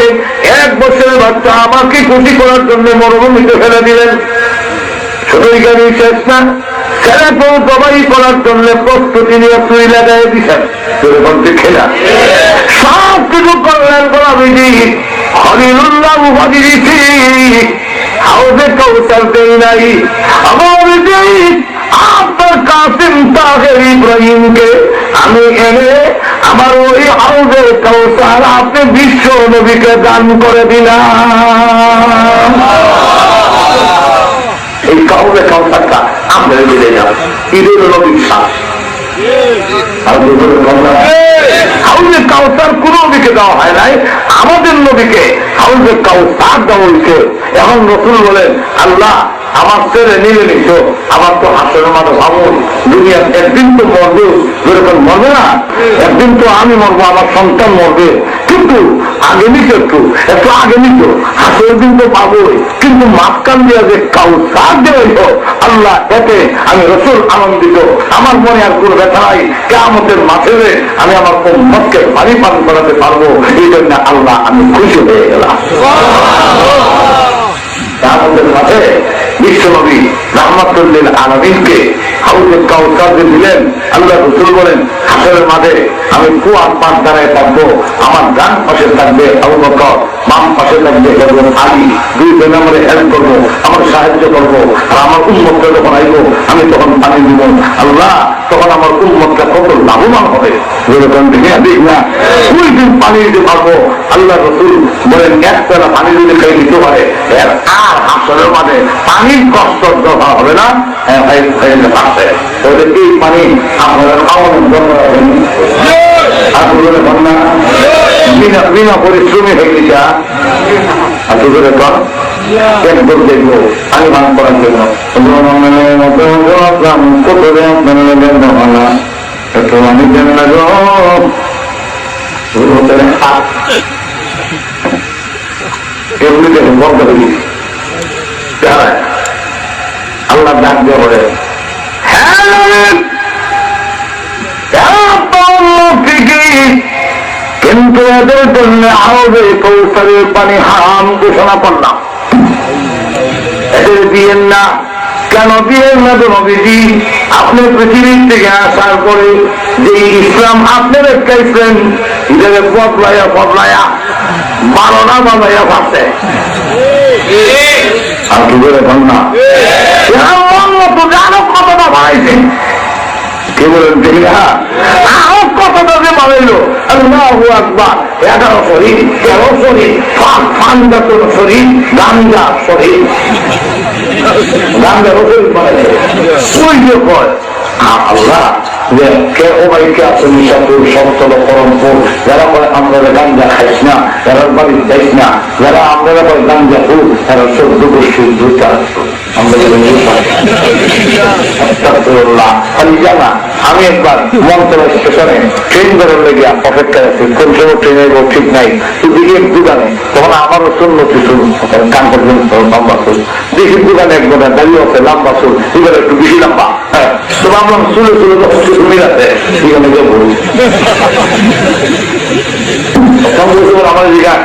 1 বছরের বাচ্চা আমাকে খুশি করার জন্য মরুভূমিতে ফেলে দিলেন। শুধু এখানে শেষ না, ছেলেকেও জবাই করার জন্য প্রস্তুতি নিয়ে তুই লাগাই দিচ্ছেন। খেলা সব কিছু করলেন গোলাবিজি, খলিলুল্লাহ উপাধি দিচ্ছি, হাউজে কাউসার দেই নাই। আমার আপনার কাসিম তাহের ইব্রাহিমকে আমি এনে আমার ওই হাউজে কাউসার আপনি বিশ্ব নবীকে দান করে দিলাম। এই হাউজে কাউসারটা আপনারা দিলে যান, ঈদের নবীর সাথ। হাউজে কাউসার কোন নবীকে দেওয়া হয় নাই, আমাদের নবীকে হাউজে কাউসার দেওয়া হয়েছে। এখন রাসূল বলেন, আল্লাহ আমার ছেলে নিয়ে নিত, আমার তো হাসরের মাঠে ভাবুন, দুনিয়ার একদিন তো মরবে, যেরকম মরবে না, একদিন তো আমি মরবো, আমার সন্তান মরবে, কিন্তু আগে নিত, একটু আগে নিত, হাসরের দিন তো পাবোই, কিন্তু মাঝখান দিয়ে যে কাউসার দেওয়া, আল্লাহ এতে আমি রাসূল আনন্দিত, আমার মনে আর কোনো ব্যথা নাই। কিয়ামতের মাঠে আমি আমার উম্মতকে পানি পান করাতে পারবো, এই জন্য আল্লাহ আমি খুশি হয়ে গেলাম। কিয়ামতের মাঠে বিশ্বনবী রাহমাতুল লিল আলামিনকে হাউজে কাউসার যে দিলেন, আল্লাহ রাসূল বলেন, হাসরের মাঠে আমি কুয়ার পাশ দাঁড়ায় থাকবো, আমার ডান পাশে থাকবে আবু বকর, বাম পাশে থাকবে হযরত আলী, 2 জনে আমরা হেল্প করবো, আমার সাহায্য করবো, আর আমার উম্মতকে যখন আইবো আমি তখন পানি দিব। আল্লাহ তখন আমার উম্মতটা কত লাভবান হবে, যেরকম দিক না, 2 দিন পানি দিতে পারবো। আল্লাহ রাসূল বলেন, 1 পেলা পানি যদি খেয়ে দিতে পারে এর আর হাসরের মাঠে পানির কষ্ট দরকার হবে না। পারছে ওদের এই পানি আপনারা খাওয়ানোর দরকার হবে না, বিনা পরিশ্রমী হয়ে গেছে। দেখবো পানি পান করার জন্য একটু আমি দেন না গো, এমনি দেখুন বন্ধ করি। আল্লাহ ডাক দিয়ে বলে, কিন্তু এদের জন্য হাউজে কাউসারের পানি হারাম ঘোষণা করলাম, এদের দিয়েন না। কেন দিয়েন না তো নবীজি? আপনি পৃথিবীর থেকে আসার পরে যে ইসলাম আপনি রেখাইছেন, এটাকে বদলাইয়া 12টা বাজাইয়া ভাবছে। আর কি করে না মন মতো আরো কতটা বাড়াইছে, কি বলেন দেখি, হ্যাঁ আরো কতটা যে বাড়াইলো। আল্লাহু আকবার, 11 শরীর, 13 শরীর, ফান্দাতুল শরীর, গাঞ্জা শরীর, গাঞ্জা শরীর বাড়াইছে। ওই যে কয় আল্লাহ যে কে ও ভাইকে আছে নিশাপুর, সমতল, করমপুর, যারা বলে আমরা গাঞ্জা খাইস না, যারা বাড়ি যাইস না, যারা আমরা বলে গাঞ্জা ফুল, তারা 14 গোষ্ঠীর দুটা আমি একবার মন্ত্রণালয় স্টেশনে ট্রেন বেরোর লেগে অপেক্ষায় আছি, কোন সময় ট্রেনের ঠিক নাই, দিঘির দোকানে, তখন আমারও শূন্য কিছু কান পর্যন্ত লম্বা চুল, দিঘির দোকানে এক বোধ দাঁড়িয়ে আছে লম্বা চুল, এবার একটু বেশি লম্বা, হ্যাঁ তো ভাবলাম চুলে যখন কিছু মিলাতে এখানে যাবো। আমার জিজ্ঞাসা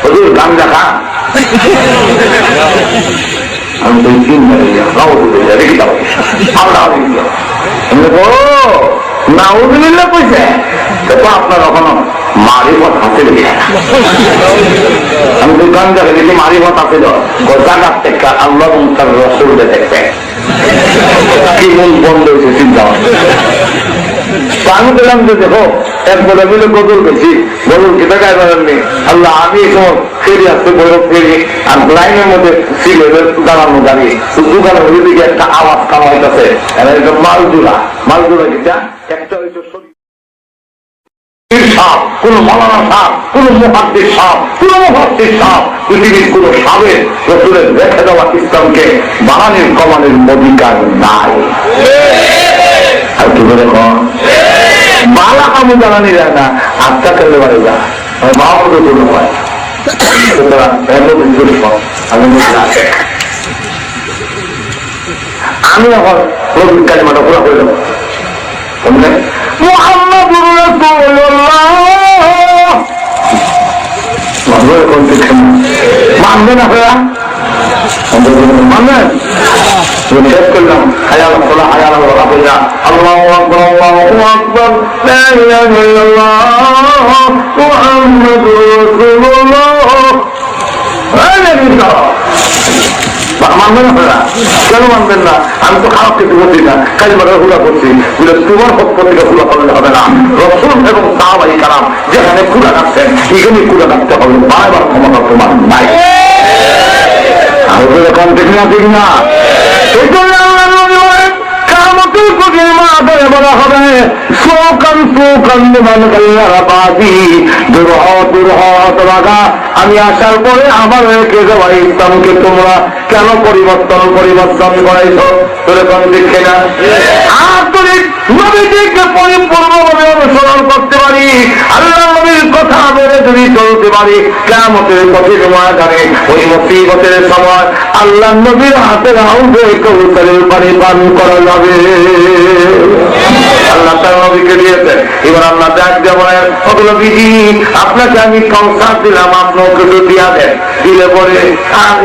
হুজুর গান দেখা, আমি তো রেখে যাবো নাউজুবিল্লাহ কইছে, আপনার কখনো মারিফত হাতে লেগে, আমি তো গান দেখে দেখি মারিফত হাতে জাগার থেকে আল্লাহ তার রসুল দেখবে কি মন বন্ধ হয়েছে চিন্তা। আমি বললাম যে দেখো একবার মিলে গজল গেছি, গজল খেতে গায়ে বেড়াননি, আল্লাহ আমি এখন ফেরি আসতে বৈরব ফেরি আর লাইনের মধ্যে ছিল দাঁড়ানো দাঁড়িয়ে দোকানে ওই দিকে একটা আওয়াজ কামাইতেছে, মালজুলা যেটা একটা হয়তো সাপ, কোন মৌলানা সাপ, কোন মুহাদ্দিস সাপ, কোন মুফাসসির সাপ, পৃথিবীর কোন সাপের রসুলের রেখে দেওয়া ইসলামকে বানানির কমানের অধিকার নাই। আর কি বলে বালা কামু জানানি যায় না, আত্মা করলে পারে যা মাহমুদ কোনো হয়। সুতরাং আমি এখন রবির কালিমাটা পুরা করে দেবো। মুহাম্মাদুর রাসূলুল্লাহ মানবে না ভাইয়া, মানবেন শেষ করলাম। হায়াল খোলা হায়াল বলা বললা আল্লাহু আকবার আল্লাহু আকবার লা ইলাহা ইল্লাল্লাহ মুহাম্মাদুর রাসূলুল্লাহ। মানবেন না ভাইয়া, কেন মানবেন না? আমি তো খারাপ কিছু করছি না, কালিমাটা হুলা করছি, বলে তোমার পক্ষ থেকে হুলা করলে হবে না। রাসূল এবং সাহাবায়ে কেরাম যেখানে কুলা রাখতেন এখানে কুলা রাখতে হবে, বারবার ক্ষমতা তোমার নাই। এখন ঠিক না, ঠিক না? এই জন্য আল্লাহ নবী বলেন কিয়ামতের কঠিন মাঠে বলা হবে শোকান শোকান লিমান গায়্যারা বাদি, দুরহ দুরহ তোমাকা, আমি আসার পরে আমার রেখে যাওয়া ইসলামকে তোমরা কেন পরিবর্তন করাইছো? তোরে কোন দেখে না? আর তোরে নবীজিকে পরিপূর্ণভাবে অনুসরণ করতে পারি, আল্লাহ নবীর কথা মেনে যদি চলতে পারি, কিয়ামতের কঠিন ময়দানে ওই মুসিবতের সময় আল্লাহ নবীর হাতের হাউজে কাউসারের পানি পান করা যাবে। আল্লাহ তার নবীকে দিয়েছেন। এবার আল্লাহ ডাক দিয়ে বলেন ওগুলো বিধি আপনাকে আমি কাউসার দিলাম, আপনাকে কিছু দিয়া দেন, দিলে পরে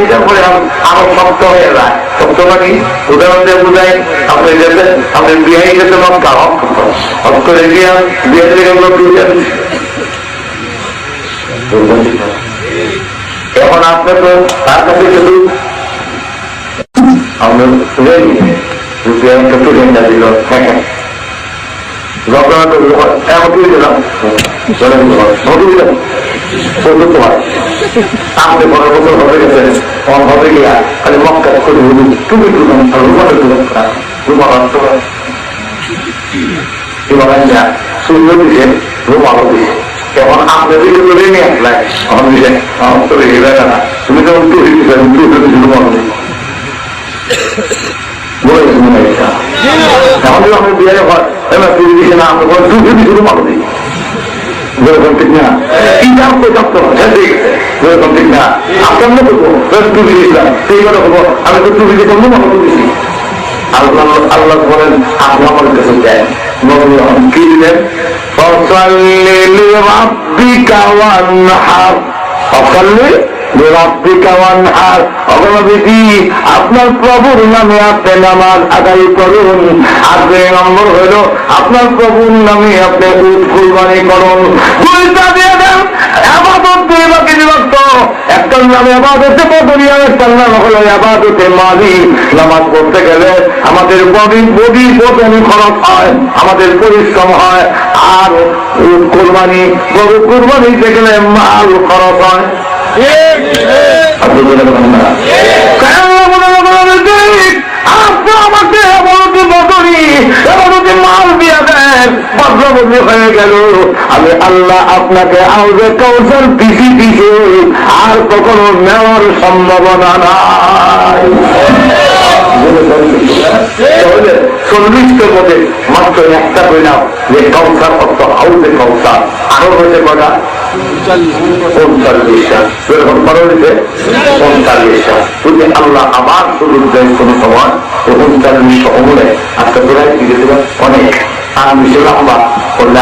এটা পরে আরো শক্ত হয়ে যায়। শক্ত মানে উদাহরণ দিয়ে বুঝাই, আপনি যেতেন, আপনি বিয়ে গেছেন মক্কা, হক করে দিয়ে বিয়ে থেকে এখন আপনি তো তার কাছে শুধু আমরা দিল আপনি 15 বছর হয়ে গেছেন, হবে গিয়া খালি মক্কা করে তুমি সূর্য দিচ্ছেন, রুম আলো দিচ্ছে। এখন আপনাদের করে নিয়ে আসলাই আমার দিচ্ছেন, আমার তো রেখে যায় না, তুমি যখন তুই দিচ্ছেন রুম আলো দিচ্ছি বলে মনে ইচ্ছা। এখন যদি আপনি বিয়ে হয় তুই দিচ্ছে না, আমরা তুই দিচ্ছি রুম আলো দিই, ঠিক না? কি জানতো জানতো যেরকম ঠিক না? আপনার মতো টুপি দিয়েছিলাম, সেইভাবে হবো, আমি তো টুপি দিয়ে অন্য মতো দিচ্ছি। আল্লাহ আল্লাহ বলেন আপনি আমার কাছে দেন, কি দিলেন? আপনার প্রভুর নামে আপনি নামাজ আদায় করুন, আর 2 নম্বর হইল আপনার প্রভুর নামে আপনি উট কুরবানি করুন। দুইটা দিয়ে দেন, ইবাদত 2 ভাগে বিভক্ত, একটার নামে ইবাদতে বদরি আর একটার নাম হলো ইবাদতে মালি। নামাজ পড়তে গেলে আমাদের বডি বদনি খরচ হয়, আমাদের পরিশ্রম হয়, আর কুরবানি গরু কুরবানিতে গেলে মাল খরচ হয়। আপনি আমাকে এমনটি বদরি এমনটি মাল দিয়ে দেন, বদলি হয়ে গেল, আমি আল্লাহ আপনাকে আউজে কাউসার পিছি পিছে আর কখনো নেওয়ার সম্ভাবনা নাই। 40টার মধ্যে মাত্র একটা কইলাম যে কাউসার অর্থ হাউজে কাউসার, আরো হয়েছে কটা 45টা, এরকম করা হয়েছে 45টা। যদি আল্লাহ আবার সুযোগ দেয় কোন সময় 39 অমলে আজকে তোরাই দিকে অনেক আর মিশে লম্বা করলে